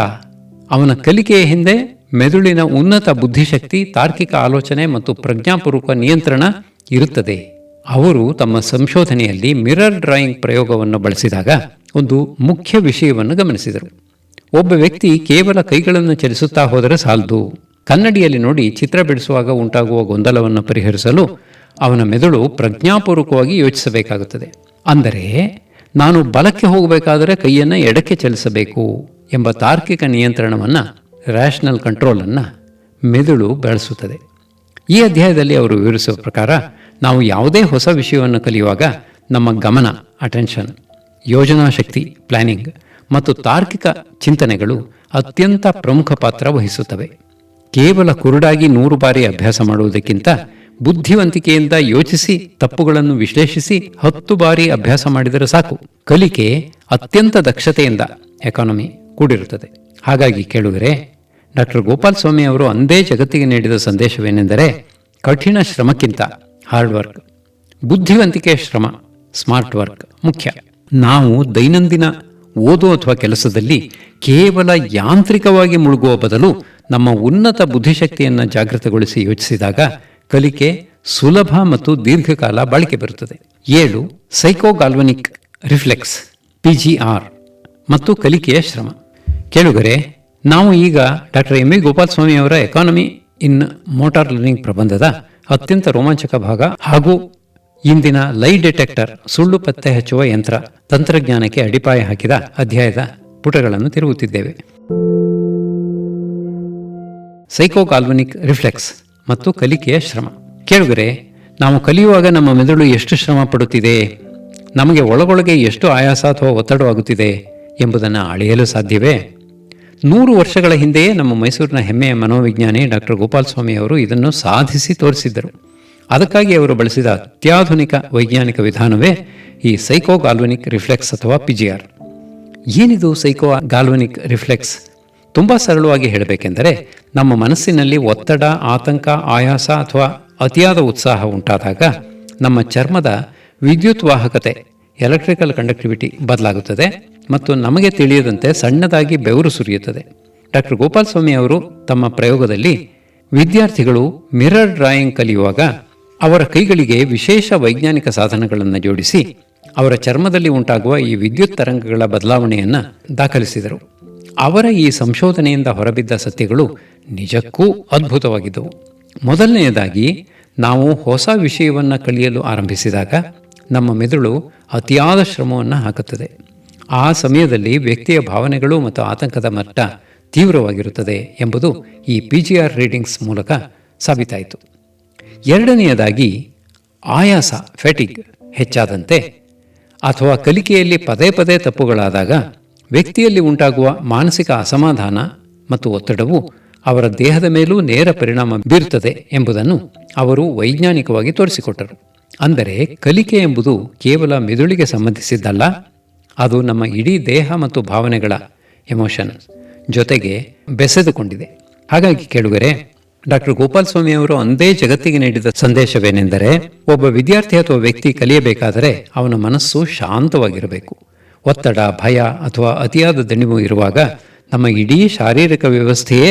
ಅವನ ಕಲಿಕೆಯ ಹಿಂದೆ ಮೆದುಳಿನ ಉನ್ನತ ಬುದ್ಧಿಶಕ್ತಿ, ತಾರ್ಕಿಕ ಆಲೋಚನೆ ಮತ್ತು ಪ್ರಜ್ಞಾಪೂರ್ವಕ ನಿಯಂತ್ರಣ ಇರುತ್ತದೆ. ಅವರು ತಮ್ಮ ಸಂಶೋಧನೆಯಲ್ಲಿ ಮಿರರ್ ಡ್ರಾಯಿಂಗ್ ಪ್ರಯೋಗವನ್ನು ಬಳಸಿದಾಗ ಒಂದು ಮುಖ್ಯ ವಿಷಯವನ್ನು ಗಮನಿಸಿದರು. ಒಬ್ಬ ವ್ಯಕ್ತಿ ಕೇವಲ ಕೈಗಳನ್ನು ಚಲಿಸುತ್ತಾ ಹೋದರೆ ಸಾಲದು. ಕನ್ನಡಿಯಲ್ಲಿ ನೋಡಿ ಚಿತ್ರ ಬಿಡಿಸುವಾಗ ಉಂಟಾಗುವ ಗೊಂದಲವನ್ನು ಪರಿಹರಿಸಲು ಅವನ ಮೆದುಳು ಪ್ರಜ್ಞಾಪೂರ್ವಕವಾಗಿ ಯೋಚಿಸಬೇಕಾಗುತ್ತದೆ. ಅಂದರೆ ನಾನು ಬಲಕ್ಕೆ ಹೋಗಬೇಕಾದರೆ ಕೈಯನ್ನು ಎಡಕ್ಕೆ ಚಲಿಸಬೇಕು ಎಂಬ ತಾರ್ಕಿಕ ನಿಯಂತ್ರಣವನ್ನು, ರ್ಯಾಷನಲ್ ಕಂಟ್ರೋಲನ್ನು ಮೆದುಳು ಬೆಳೆಸುತ್ತದೆ. ಈ ಅಧ್ಯಾಯದಲ್ಲಿ ಅವರು ವಿವರಿಸುವ ಪ್ರಕಾರ, ನಾವು ಯಾವುದೇ ಹೊಸ ವಿಷಯವನ್ನು ಕಲಿಯುವಾಗ ನಮ್ಮ ಗಮನ, ಅಟೆನ್ಷನ್, ಯೋಜನಾ ಶಕ್ತಿ, ಪ್ಲಾನಿಂಗ್ ಮತ್ತು ತಾರ್ಕಿಕ ಚಿಂತನೆಗಳು ಅತ್ಯಂತ ಪ್ರಮುಖ ಪಾತ್ರ ವಹಿಸುತ್ತವೆ. ಕೇವಲ ಕುರುಡಾಗಿ 100 ಬಾರಿ ಅಭ್ಯಾಸ ಮಾಡುವುದಕ್ಕಿಂತ ಬುದ್ಧಿವಂತಿಕೆಯಿಂದ ಯೋಚಿಸಿ, ತಪ್ಪುಗಳನ್ನು ವಿಶ್ಲೇಷಿಸಿ 10 ಬಾರಿ ಅಭ್ಯಾಸ ಮಾಡಿದರೆ ಸಾಕು. ಕಲಿಕೆ ಅತ್ಯಂತ ದಕ್ಷತೆಯಿಂದ, ಎಕಾನಮಿ ಕೂಡಿರುತ್ತದೆ. ಹಾಗಾಗಿ ಕೇಳುಗರೆ, ಡಾಕ್ಟರ್ ಗೋಪಾಲಸ್ವಾಮಿ ಅವರು ಅಂದೇ ಜಗತ್ತಿಗೆ ನೀಡಿದ ಸಂದೇಶವೇನೆಂದರೆ, ಕಠಿಣ ಶ್ರಮಕ್ಕಿಂತ ಹಾರ್ಡ್ ವರ್ಕ್, ಬುದ್ಧಿವಂತಿಕೆಯ ಶ್ರಮ, ಸ್ಮಾರ್ಟ್ ವರ್ಕ್ ಮುಖ್ಯ. ನಾವು ದೈನಂದಿನ ಓದು ಅಥವಾ ಕೆಲಸದಲ್ಲಿ ಕೇವಲ ಯಾಂತ್ರಿಕವಾಗಿ ಮುಳುಗುವ ಬದಲು ನಮ್ಮ ಉನ್ನತ ಬುದ್ಧಿಶಕ್ತಿಯನ್ನು ಜಾಗೃತಗೊಳಿಸಿ ಯೋಚಿಸಿದಾಗ ಕಲಿಕೆ ಸುಲಭ ಮತ್ತು ದೀರ್ಘಕಾಲ ಬಾಳಿಕೆ ಬರುತ್ತದೆ. 7. ಸೈಕೋಗಾಲ್ವನಿಕ್ ರಿಫ್ಲೆಕ್ಸ್, PGR ಮತ್ತು ಕಲಿಕೆಯ ಶ್ರಮ. ಕೇಳುಗರೆ, ನಾವು ಈಗ ಡಾಕ್ಟರ್ ಎಂ ವಿ ಗೋಪಾಲಸ್ವಾಮಿ ಅವರ ಎಕಾನಮಿ ಇನ್ ಮೋಟಾರ್ ಲರ್ನಿಂಗ್ ಪ್ರಬಂಧದ ಅತ್ಯಂತ ರೋಮಾಂಚಕ ಭಾಗ ಹಾಗೂ ಇಂದಿನ ಲೈ ಡಿಟೆಕ್ಟರ್, ಸುಳ್ಳು ಪತ್ತೆ ಹಚ್ಚುವ ಯಂತ್ರ ತಂತ್ರಜ್ಞಾನಕ್ಕೆ ಅಡಿಪಾಯ ಹಾಕಿದ ಅಧ್ಯಾಯದ ಪುಟಗಳನ್ನು ತಿರುಗುತ್ತಿದ್ದೇವೆ. ಸೈಕೋಗಾಲ್ವನಿಕ್ ರಿಫ್ಲೆಕ್ಸ್ ಮತ್ತು ಕಲಿಕೆಯ ಶ್ರಮ. ಕೇಳುಗರೆ, ನಾವು ಕಲಿಯುವಾಗ ನಮ್ಮ ಮೆದುಳು ಎಷ್ಟು ಶ್ರಮ ಪಡುತ್ತಿದೆ, ನಮಗೆ ಒಳಗೊಳಗೆ ಎಷ್ಟು ಆಯಾಸ ಅಥವಾ ಒತ್ತಡವಾಗುತ್ತಿದೆ ಎಂಬುದನ್ನು ಅಳೆಯಲು ಸಾಧ್ಯವೇ? 100 ವರ್ಷಗಳ ಹಿಂದೆಯೇ ನಮ್ಮ ಮೈಸೂರಿನ ಹೆಮ್ಮೆಯ ಮನೋವಿಜ್ಞಾನಿ ಡಾಕ್ಟರ್ ಗೋಪಾಲಸ್ವಾಮಿ ಅವರು ಇದನ್ನು ಸಾಧಿಸಿ ತೋರಿಸಿದ್ದರು. ಅದಕ್ಕಾಗಿ ಅವರು ಬಳಸಿದ ಅತ್ಯಾಧುನಿಕ ವೈಜ್ಞಾನಿಕ ವಿಧಾನವೇ ಈ ಸೈಕೋಗಾಲ್ವನಿಕ್ ರಿಫ್ಲೆಕ್ಸ್ ಅಥವಾ PGR. ಏನಿದು ಸೈಕೋಗಾಲ್ವನಿಕ್ ರಿಫ್ಲೆಕ್ಸ್? ತುಂಬ ಸರಳವಾಗಿ ಹೇಳಬೇಕೆಂದರೆ, ನಮ್ಮ ಮನಸ್ಸಿನಲ್ಲಿ ಒತ್ತಡ, ಆತಂಕ, ಆಯಾಸ ಅಥವಾ ಅತಿಯಾದ ಉತ್ಸಾಹ ಉಂಟಾದಾಗ ನಮ್ಮ ಚರ್ಮದ ವಿದ್ಯುತ್ ವಾಹಕತೆ, ಎಲೆಕ್ಟ್ರಿಕಲ್ ಕಂಡಕ್ಟಿವಿಟಿ ಬದಲಾಗುತ್ತದೆ ಮತ್ತು ನಮಗೆ ತಿಳಿಯದಂತೆ ಸಣ್ಣದಾಗಿ ಬೆವರು ಸುರಿಯುತ್ತದೆ. ಡಾಕ್ಟರ್ ಗೋಪಾಲಸ್ವಾಮಿ ಅವರು ತಮ್ಮ ಪ್ರಯೋಗದಲ್ಲಿ ವಿದ್ಯಾರ್ಥಿಗಳು ಮಿರರ್ ಡ್ರಾಯಿಂಗ್ ಕಲಿಯುವಾಗ ಅವರ ಕೈಗಳಿಗೆ ವಿಶೇಷ ವೈಜ್ಞಾನಿಕ ಸಾಧನಗಳನ್ನು ಜೋಡಿಸಿ ಅವರ ಚರ್ಮದಲ್ಲಿ ಉಂಟಾಗುವ ಈ ವಿದ್ಯುತ್ ತರಂಗಗಳ ಬದಲಾವಣೆಯನ್ನು ದಾಖಲಿಸಿದರು. ಅವರ ಈ ಸಂಶೋಧನೆಯಿಂದ ಹೊರಬಿದ್ದ ಸತ್ಯಗಳು ನಿಜಕ್ಕೂ ಅದ್ಭುತವಾಗಿದ್ದವು. ಮೊದಲನೆಯದಾಗಿ, ನಾವು ಹೊಸ ವಿಷಯವನ್ನು ಕಲಿಯಲು ಆರಂಭಿಸಿದಾಗ ನಮ್ಮ ಮೆದುಳು ಅತಿಯಾದ ಶ್ರಮವನ್ನು ಹಾಕುತ್ತದೆ. ಆ ಸಮಯದಲ್ಲಿ ವ್ಯಕ್ತಿಯ ಭಾವನೆಗಳು ಮತ್ತು ಆತಂಕದ ಮಟ್ಟ ತೀವ್ರವಾಗಿರುತ್ತದೆ ಎಂಬುದು ಈ PGR ರೀಡಿಂಗ್ಸ್ ಮೂಲಕ ಸಾಬೀತಾಯಿತು. ಎರಡನೆಯದಾಗಿ, ಆಯಾಸ, ಫೆಟಿಗ್ ಹೆಚ್ಚಾದಂತೆ ಅಥವಾ ಕಲಿಕೆಯಲ್ಲಿ ಪದೇ ಪದೇ ತಪ್ಪುಗಳಾದಾಗ ವ್ಯಕ್ತಿಯಲ್ಲಿ ಉಂಟಾಗುವ ಮಾನಸಿಕ ಅಸಮಾಧಾನ ಮತ್ತು ಒತ್ತಡವು ಅವರ ದೇಹದ ಮೇಲೂ ನೇರ ಪರಿಣಾಮ ಬೀರುತ್ತದೆ ಎಂಬುದನ್ನು ಅವರು ವೈಜ್ಞಾನಿಕವಾಗಿ ತೋರಿಸಿಕೊಟ್ಟರು. ಅಂದರೆ ಕಲಿಕೆ ಎಂಬುದು ಕೇವಲ ಮೆದುಳಿಗೆ ಸಂಬಂಧಿಸಿದ್ದಲ್ಲ, ಅದು ನಮ್ಮ ಇಡೀ ದೇಹ ಮತ್ತು ಭಾವನೆಗಳ, ಎಮೋಷನ್ ಜೊತೆಗೆ ಬೆಸೆದುಕೊಂಡಿದೆ. ಹಾಗಾಗಿ ಕೇಳುಗರೆ, ಡಾಕ್ಟರ್ ಗೋಪಾಲಸ್ವಾಮಿ ಅವರು ಅಂದೇ ಜಗತ್ತಿಗೆ ನೀಡಿದ ಸಂದೇಶವೇನೆಂದರೆ, ಒಬ್ಬ ವಿದ್ಯಾರ್ಥಿ ಅಥವಾ ವ್ಯಕ್ತಿ ಕಲಿಯಬೇಕಾದರೆ ಅವನ ಮನಸ್ಸು ಶಾಂತವಾಗಿರಬೇಕು. ಒತ್ತಡ, ಭಯ ಅಥವಾ ಅತಿಯಾದ ದಣಿವು ಇರುವಾಗ ನಮ್ಮ ಇಡೀ ಶಾರೀರಿಕ ವ್ಯವಸ್ಥೆಯೇ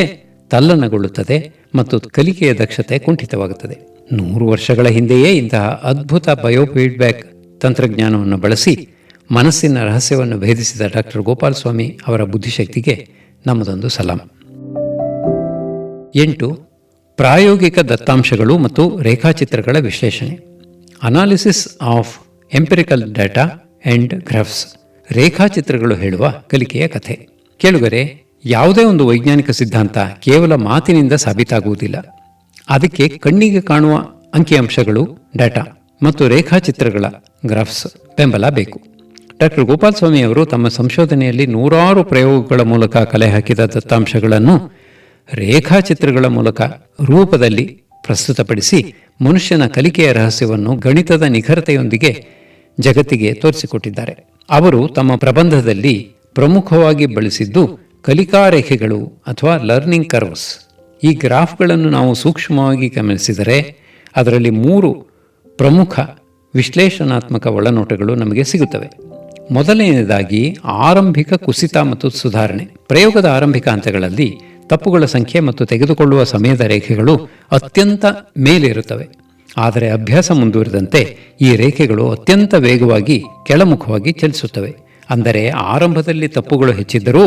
ತಲ್ಲಣಗೊಳ್ಳುತ್ತದೆ ಮತ್ತು ಕಲಿಕೆಯ ದಕ್ಷತೆ ಕುಂಠಿತವಾಗುತ್ತದೆ. 100 ವರ್ಷಗಳ ಹಿಂದೆಯೇ ಇಂತಹ ಅದ್ಭುತ ಬಯೋಫೀಡ್ಬ್ಯಾಕ್ ತಂತ್ರಜ್ಞಾನವನ್ನು ಬಳಸಿ ಮನಸ್ಸಿನ ರಹಸ್ಯವನ್ನು ಭೇದಿಸಿದ ಡಾಕ್ಟರ್ ಗೋಪಾಲಸ್ವಾಮಿ ಅವರ ಬುದ್ಧಿಶಕ್ತಿಗೆ ನಮ್ಮದೊಂದು ಸಲಾಂ. 8. ಪ್ರಾಯೋಗಿಕ ದತ್ತಾಂಶಗಳು ಮತ್ತು ರೇಖಾಚಿತ್ರಗಳ ವಿಶ್ಲೇಷಣೆ. Analysis of empirical data and graphs. ರೇಖಾಚಿತ್ರಗಳು ಹೇಳುವ ಕಲಿಕೆಯ ಕಥೆ. ಕೇಳುಗರೆ, ಯಾವುದೇ ಒಂದು ವೈಜ್ಞಾನಿಕ ಸಿದ್ಧಾಂತ ಕೇವಲ ಮಾತಿನಿಂದ ಸಾಬೀತಾಗುವುದಿಲ್ಲ. ಅದಕ್ಕೆ ಕಣ್ಣಿಗೆ ಕಾಣುವ ಅಂಕಿಅಂಶಗಳು, ಡಾಟಾ ಮತ್ತು ರೇಖಾಚಿತ್ರಗಳ ಗ್ರಾಫ್ಸ್ ಬೆಂಬಲ ಬೇಕು. ಡಾಕ್ಟರ್ ಗೋಪಾಲಸ್ವಾಮಿ ಅವರು ತಮ್ಮ ಸಂಶೋಧನೆಯಲ್ಲಿ 100 ಪ್ರಯೋಗಗಳ ಮೂಲಕ ಕಲೆ ಹಾಕಿದ ದತ್ತಾಂಶಗಳನ್ನು ರೇಖಾಚಿತ್ರಗಳ ಮೂಲಕ ರೂಪದಲ್ಲಿ ಪ್ರಸ್ತುತಪಡಿಸಿ ಮನುಷ್ಯನ ಕಲಿಕೆಯ ರಹಸ್ಯವನ್ನು ಗಣಿತದ ನಿಖರತೆಯೊಂದಿಗೆ ಜಗತ್ತಿಗೆ ತೋರಿಸಿಕೊಟ್ಟಿದ್ದಾರೆ. ಅವರು ತಮ್ಮ ಪ್ರಬಂಧದಲ್ಲಿ ಪ್ರಮುಖವಾಗಿ ಬಳಸಿದ್ದು ಕಲಿಕಾ ರೇಖೆಗಳು ಅಥವಾ ಲರ್ನಿಂಗ್ ಕರ್ವ್ಸ್. ಈ ಗ್ರಾಫ್ಗಳನ್ನು ನಾವು ಸೂಕ್ಷ್ಮವಾಗಿ ಗಮನಿಸಿದರೆ ಅದರಲ್ಲಿ 3 ಪ್ರಮುಖ ವಿಶ್ಲೇಷಣಾತ್ಮಕ ಒಳನೋಟಗಳು ನಮಗೆ ಸಿಗುತ್ತವೆ. ಮೊದಲನೆಯದಾಗಿ ಆರಂಭಿಕ ಕುಸಿತ ಮತ್ತು ಸುಧಾರಣೆ. ಪ್ರಯೋಗದ ಆರಂಭಿಕ ಹಂತಗಳಲ್ಲಿ ತಪ್ಪುಗಳ ಸಂಖ್ಯೆ ಮತ್ತು ತೆಗೆದುಕೊಳ್ಳುವ ಸಮಯದ ರೇಖೆಗಳು ಅತ್ಯಂತ ಮೇಲಿರುತ್ತವೆ. ಆದರೆ ಅಭ್ಯಾಸ ಮುಂದುವರಿದಂತೆ ಈ ರೇಖೆಗಳು ಅತ್ಯಂತ ವೇಗವಾಗಿ ಕೆಳಮುಖವಾಗಿ ಚಲಿಸುತ್ತವೆ. ಅಂದರೆ ಆರಂಭದಲ್ಲಿ ತಪ್ಪುಗಳು ಹೆಚ್ಚಿದ್ದರೂ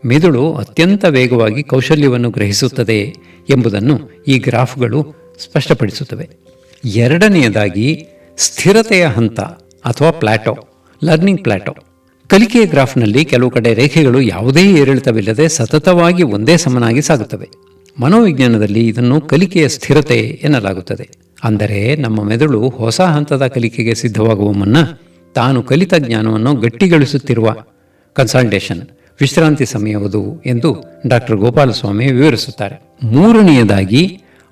ಮೆದುಳು ಅತ್ಯಂತ ವೇಗವಾಗಿ ಕೌಶಲ್ಯವನ್ನು ಗ್ರಹಿಸುತ್ತದೆ ಎಂಬುದನ್ನು ಈ ಗ್ರಾಫ್ಗಳು ಸ್ಪಷ್ಟಪಡಿಸುತ್ತವೆ. ಎರಡನೆಯದಾಗಿ ಸ್ಥಿರತೆಯ ಹಂತ ಅಥವಾ ಪ್ಲಾಟೋ, ಲರ್ನಿಂಗ್ ಪ್ಲಾಟೋ. ಕಲಿಕೆಯ ಗ್ರಾಫ್ನಲ್ಲಿ ಕೆಲವು ಕಡೆ ರೇಖೆಗಳು ಯಾವುದೇ ಏರಿಳಿತವಿಲ್ಲದೆ ಸತತವಾಗಿ ಒಂದೇ ಸಮನಾಗಿ ಸಾಗುತ್ತವೆ. ಮನೋವಿಜ್ಞಾನದಲ್ಲಿ ಇದನ್ನು ಕಲಿಕೆಯ ಸ್ಥಿರತೆ ಎನ್ನಲಾಗುತ್ತದೆ. ಅಂದರೆ ನಮ್ಮ ಮೆದುಳು ಹೊಸ ಹಂತದ ಕಲಿಕೆಗೆ ಸಿದ್ಧವಾಗುವ ಮುನ್ನ ತಾನು ಕಲಿತ ಜ್ಞಾನವನ್ನು ಗಟ್ಟಿಗೊಳಿಸುತ್ತಿರುವ ಕನ್ಸಾಲ್ಟೇಷನ್, ವಿಶ್ರಾಂತಿ ಸಮಯವದು ಎಂದು ಡಾಕ್ಟರ್ ಗೋಪಾಲಸ್ವಾಮಿ ವಿವರಿಸುತ್ತಾರೆ. ಮೂರನೆಯದಾಗಿ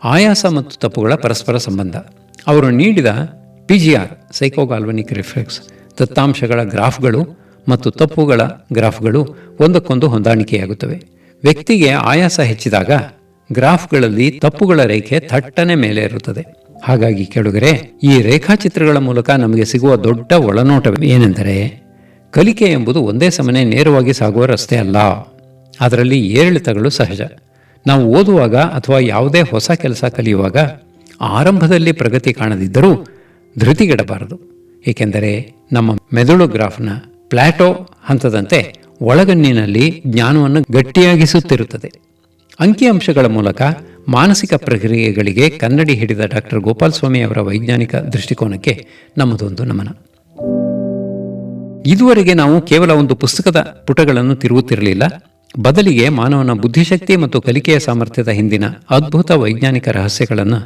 ಆಯಾಸ ಮತ್ತು ತಪ್ಪುಗಳ ಪರಸ್ಪರ ಸಂಬಂಧ. ಅವರು ನೀಡಿದ PGR, ಸೈಕೋಗಾಲ್ವನಿಕ್ ರಿಫ್ಲೆಕ್ಸ್ ದತ್ತಾಂಶಗಳ ಗ್ರಾಫ್ಗಳು ಮತ್ತು ತಪ್ಪುಗಳ ಗ್ರಾಫ್ಗಳು ಒಂದಕ್ಕೊಂದು ಹೊಂದಾಣಿಕೆಯಾಗುತ್ತವೆ. ವ್ಯಕ್ತಿಗೆ ಆಯಾಸ ಹೆಚ್ಚಿದಾಗ ಗ್ರಾಫ್ಗಳಲ್ಲಿ ತಪ್ಪುಗಳ ರೇಖೆ ಥಟ್ಟನೆ ಮೇಲೆ ಇರುತ್ತದೆ. ಹಾಗಾಗಿ ಕೆಳಗರೆ ಈ ರೇಖಾಚಿತ್ರಗಳ ಮೂಲಕ ನಮಗೆ ಸಿಗುವ ದೊಡ್ಡ ಒಳನೋಟ ಏನೆಂದರೆ, ಕಲಿಕೆ ಎಂಬುದು ಒಂದೇ ಸಮನೆ ನೇರವಾಗಿ ಸಾಗುವ ರಸ್ತೆ ಅಲ್ಲ. ಅದರಲ್ಲಿ ಏರಿಳಿತಗಳು ಸಹಜ. ನಾವು ಓದುವಾಗ ಅಥವಾ ಯಾವುದೇ ಹೊಸ ಕೆಲಸ ಕಲಿಯುವಾಗ ಆರಂಭದಲ್ಲಿ ಪ್ರಗತಿ ಕಾಣದಿದ್ದರೂ ಧೃತಿಗೆಡಬಾರದು. ಏಕೆಂದರೆ ನಮ್ಮ ಮೆದುಳು ಗ್ರಾಫ್ನ ಪ್ಲಾಟೋ ಹಂತದಂತೆ ಒಳಗಣ್ಣಿನಲ್ಲಿ ಜ್ಞಾನವನ್ನು ಗಟ್ಟಿಯಾಗಿಸುತ್ತಿರುತ್ತದೆ. ಅಂಕಿಅಂಶಗಳ ಮೂಲಕ ಮಾನಸಿಕ ಪ್ರಕ್ರಿಯೆಗಳಿಗೆ ಕನ್ನಡಿ ಹಿಡಿದ ಡಾಕ್ಟರ್ ಗೋಪಾಲಸ್ವಾಮಿ ಅವರ ವೈಜ್ಞಾನಿಕ ದೃಷ್ಟಿಕೋನಕ್ಕೆ ನಮ್ಮದೊಂದು ನಮನ. ಇದುವರೆಗೆ ನಾವು ಕೇವಲ ಒಂದು ಪುಸ್ತಕದ ಪುಟಗಳನ್ನು ತಿರುಗುತ್ತಿರಲಿಲ್ಲ. ಬದಲಿಗೆ ಮಾನವನ ಬುದ್ಧಿಶಕ್ತಿ ಮತ್ತು ಕಲಿಕೆಯ ಸಾಮರ್ಥ್ಯದ ಹಿಂದಿನ ಅದ್ಭುತ ವೈಜ್ಞಾನಿಕ ರಹಸ್ಯಗಳನ್ನು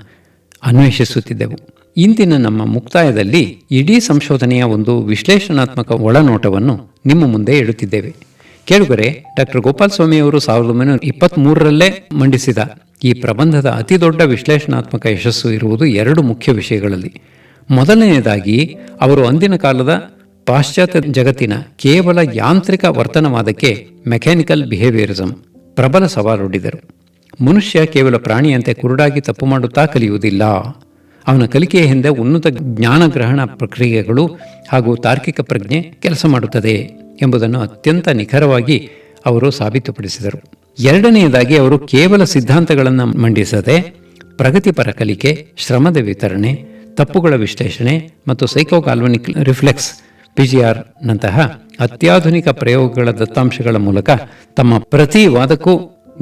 ಅನ್ವೇಷಿಸುತ್ತಿದ್ದೆವು. ಇಂದಿನ ನಮ್ಮ ಮುಕ್ತಾಯದಲ್ಲಿ ಇಡೀ ಸಂಶೋಧನೆಯ ಒಂದು ವಿಶ್ಲೇಷಣಾತ್ಮಕ ಒಳನೋಟವನ್ನು ನಿಮ್ಮ ಮುಂದೆ ಇಡುತ್ತಿದ್ದೇವೆ. ಕೇಳುಗರೆ, ಡಾಕ್ಟರ್ ಗೋಪಾಲಸ್ವಾಮಿ ಅವರು 1923ರಲ್ಲೇ ಮಂಡಿಸಿದ ಈ ಪ್ರಬಂಧದ ಅತಿದೊಡ್ಡ ವಿಶ್ಲೇಷಣಾತ್ಮಕ ಯಶಸ್ಸು ಇರುವುದು 2 ಮುಖ್ಯ ವಿಷಯಗಳಲ್ಲಿ. ಮೊದಲನೆಯದಾಗಿ, ಅವರು ಅಂದಿನ ಕಾಲದ ಪಾಶ್ಚಾತ್ಯ ಜಗತ್ತಿನ ಕೇವಲ ಯಾಂತ್ರಿಕ ವರ್ತನವಾದಕ್ಕೆ, ಮೆಕ್ಯಾನಿಕಲ್ ಬಿಹೇವಿಯರಿಸಂ, ಪ್ರಬಲ ಸವಾಲೊಡ್ಡಿದರು. ಮನುಷ್ಯ ಕೇವಲ ಪ್ರಾಣಿಯಂತೆ ಕುರುಡಾಗಿ ತಪ್ಪು ಮಾಡುತ್ತಾ ಕಲಿಯುವುದಿಲ್ಲ. ಅವನ ಕಲಿಕೆಯ ಹಿಂದೆ ಉನ್ನತ ಜ್ಞಾನಗ್ರಹಣ ಪ್ರಕ್ರಿಯೆಗಳು ಹಾಗೂ ತಾರ್ಕಿಕ ಪ್ರಜ್ಞೆ ಕೆಲಸ ಮಾಡುತ್ತದೆ ಎಂಬುದನ್ನು ಅತ್ಯಂತ ನಿಖರವಾಗಿ ಅವರು ಸಾಬೀತುಪಡಿಸಿದರು. ಎರಡನೆಯದಾಗಿ, ಅವರು ಕೇವಲ ಸಿದ್ಧಾಂತಗಳನ್ನು ಮಂಡಿಸದೆ ಪ್ರಗತಿಪರ ಕಲಿಕೆ, ಶ್ರಮದ ವಿತರಣೆ, ತಪ್ಪುಗಳ ವಿಶ್ಲೇಷಣೆ ಮತ್ತು ಸೈಕೋಗಾಲ್ವನಿಕ್ ರಿಫ್ಲೆಕ್ಸ್ PGR ನಂತಹ ಅತ್ಯಾಧುನಿಕ ಪ್ರಯೋಗಗಳ ದತ್ತಾಂಶಗಳ ಮೂಲಕ ತಮ್ಮ ಪ್ರತಿ ವಾದಕ್ಕೂ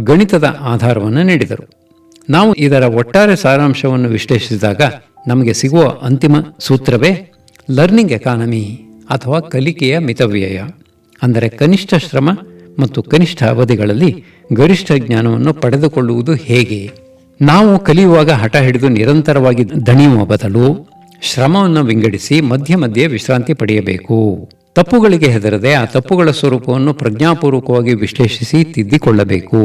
ಗಣಿತದ ಆಧಾರವನ್ನು ನೀಡಿದರು. ನಾವು ಇದರ ಒಟ್ಟಾರೆ ಸಾರಾಂಶವನ್ನು ವಿಶ್ಲೇಷಿಸಿದಾಗ ನಮಗೆ ಸಿಗುವ ಅಂತಿಮ ಸೂತ್ರವೇ ಲರ್ನಿಂಗ್ ಎಕಾನಮಿ ಅಥವಾ ಕಲಿಕೆಯ ಮಿತವ್ಯಯ. ಅಂದರೆ ಕನಿಷ್ಠ ಶ್ರಮ ಮತ್ತು ಕನಿಷ್ಠ ಅವಧಿಗಳಲ್ಲಿ ಗರಿಷ್ಠ ಜ್ಞಾನವನ್ನು ಪಡೆದುಕೊಳ್ಳುವುದು ಹೇಗೆ. ನಾವು ಕಲಿಯುವಾಗ ಹಠ ಹಿಡಿದು ನಿರಂತರವಾಗಿ ದಣಿಯುವ ಬದಲು ಶ್ರಮವನ್ನು ವಿಂಗಡಿಸಿ ಮಧ್ಯೆ ಮಧ್ಯೆ ವಿಶ್ರಾಂತಿ ಪಡೆಯಬೇಕು. ತಪ್ಪುಗಳಿಗೆ ಹೆದರದೆ ಆ ತಪ್ಪುಗಳ ಸ್ವರೂಪವನ್ನು ಪ್ರಜ್ಞಾಪೂರ್ವಕವಾಗಿ ವಿಶ್ಲೇಷಿಸಿ ತಿದ್ದಿಕೊಳ್ಳಬೇಕು.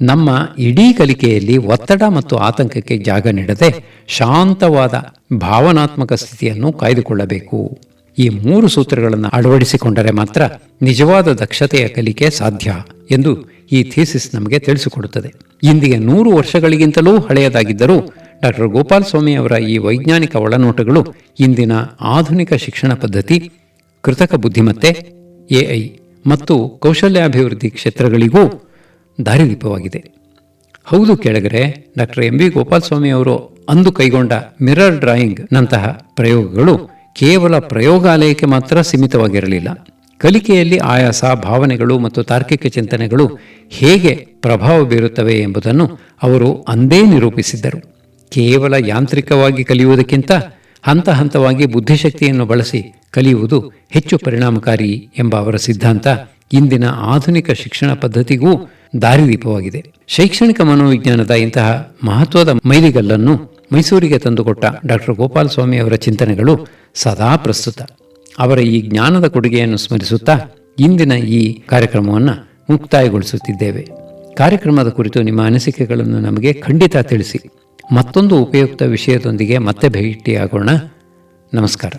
ನಮ್ಮ ಇಡೀ ಕಲಿಕೆಯಲ್ಲಿ ಒತ್ತಡ ಮತ್ತು ಆತಂಕಕ್ಕೆ ಜಾಗ ನೀಡದೆ ಶಾಂತವಾದ ಭಾವನಾತ್ಮಕ ಸ್ಥಿತಿಯನ್ನು ಕಾಯ್ದುಕೊಳ್ಳಬೇಕು. ಈ 3 ಸೂತ್ರಗಳನ್ನು ಅಳವಡಿಸಿಕೊಂಡರೆ ಮಾತ್ರ ನಿಜವಾದ ದಕ್ಷತೆಯ ಕಲಿಕೆ ಸಾಧ್ಯ ಎಂದು ಈ ಥೀಸಿಸ್ ನಮಗೆ ತಿಳಿಸಿಕೊಡುತ್ತದೆ. ಇಂದಿಗೆ 100 ವರ್ಷಗಳಿಗಿಂತಲೂ ಹಳೆಯದಾಗಿದ್ದರೂ ಡಾಕ್ಟರ್ ಗೋಪಾಲಸ್ವಾಮಿ ಅವರ ಈ ವೈಜ್ಞಾನಿಕ ಒಳನೋಟಗಳು ಇಂದಿನ ಆಧುನಿಕ ಶಿಕ್ಷಣ ಪದ್ಧತಿ, ಕೃತಕ ಬುದ್ಧಿಮತ್ತೆ, AI ಮತ್ತು ಕೌಶಲ್ಯಾಭಿವೃದ್ಧಿ ಕ್ಷೇತ್ರಗಳಿಗೂ ದಾರಿದೀಪವಾಗಿದೆ. ಹೌದು ಕೆಳಗರೆ, ಡಾಕ್ಟರ್ ಎಂ ಬಿ ಗೋಪಾಲಸ್ವಾಮಿ ಅವರು ಅಂದು ಕೈಗೊಂಡ ಮಿರರ್ ಡ್ರಾಯಿಂಗ್ ನಂತಹ ಪ್ರಯೋಗಗಳು ಕೇವಲ ಪ್ರಯೋಗಾಲಯಕ್ಕೆ ಮಾತ್ರ ಸೀಮಿತವಾಗಿರಲಿಲ್ಲ. ಕಲಿಕೆಯಲ್ಲಿ ಆಯಾಸ, ಭಾವನೆಗಳು ಮತ್ತು ತಾರ್ಕಿಕ ಚಿಂತನೆಗಳು ಹೇಗೆ ಪ್ರಭಾವ ಬೀರುತ್ತವೆ ಎಂಬುದನ್ನು ಅವರು ಅಂದೇ ನಿರೂಪಿಸಿದ್ದರು. ಕೇವಲ ಯಾಂತ್ರಿಕವಾಗಿ ಕಲಿಯುವುದಕ್ಕಿಂತ ಹಂತ ಹಂತವಾಗಿ ಬುದ್ಧಿಶಕ್ತಿಯನ್ನು ಬಳಸಿ ಕಲಿಯುವುದು ಹೆಚ್ಚು ಪರಿಣಾಮಕಾರಿ ಎಂಬ ಅವರ ಸಿದ್ಧಾಂತ ಇಂದಿನ ಆಧುನಿಕ ಶಿಕ್ಷಣ ಪದ್ಧತಿಗೂ ದಾರಿದೀಪವಾಗಿದೆ. ಶೈಕ್ಷಣಿಕ ಮನೋವಿಜ್ಞಾನದ ಇಂತಹ ಮಹತ್ವದ ಮೈಲಿಗಲ್ಲನ್ನು ಮೈಸೂರಿಗೆ ತಂದುಕೊಟ್ಟ ಡಾಕ್ಟರ್ ಗೋಪಾಲಸ್ವಾಮಿ ಅವರ ಚಿಂತನೆಗಳು ಸದಾ ಪ್ರಸ್ತುತ. ಅವರ ಈ ಜ್ಞಾನದ ಕೊಡುಗೆಯನ್ನು ಸ್ಮರಿಸುತ್ತಾ ಇಂದಿನ ಈ ಕಾರ್ಯಕ್ರಮವನ್ನು ಮುಕ್ತಾಯಗೊಳಿಸುತ್ತಿದ್ದೇವೆ. ಕಾರ್ಯಕ್ರಮದ ಕುರಿತು ನಿಮ್ಮ ಅನಿಸಿಕೆಗಳನ್ನು ನಮಗೆ ಖಂಡಿತ ತಿಳಿಸಿ. ಮತ್ತೊಂದು ಉಪಯುಕ್ತ ವಿಷಯದೊಂದಿಗೆ ಮತ್ತೆ ಭೇಟಿಯಾಗೋಣ. ನಮಸ್ಕಾರ.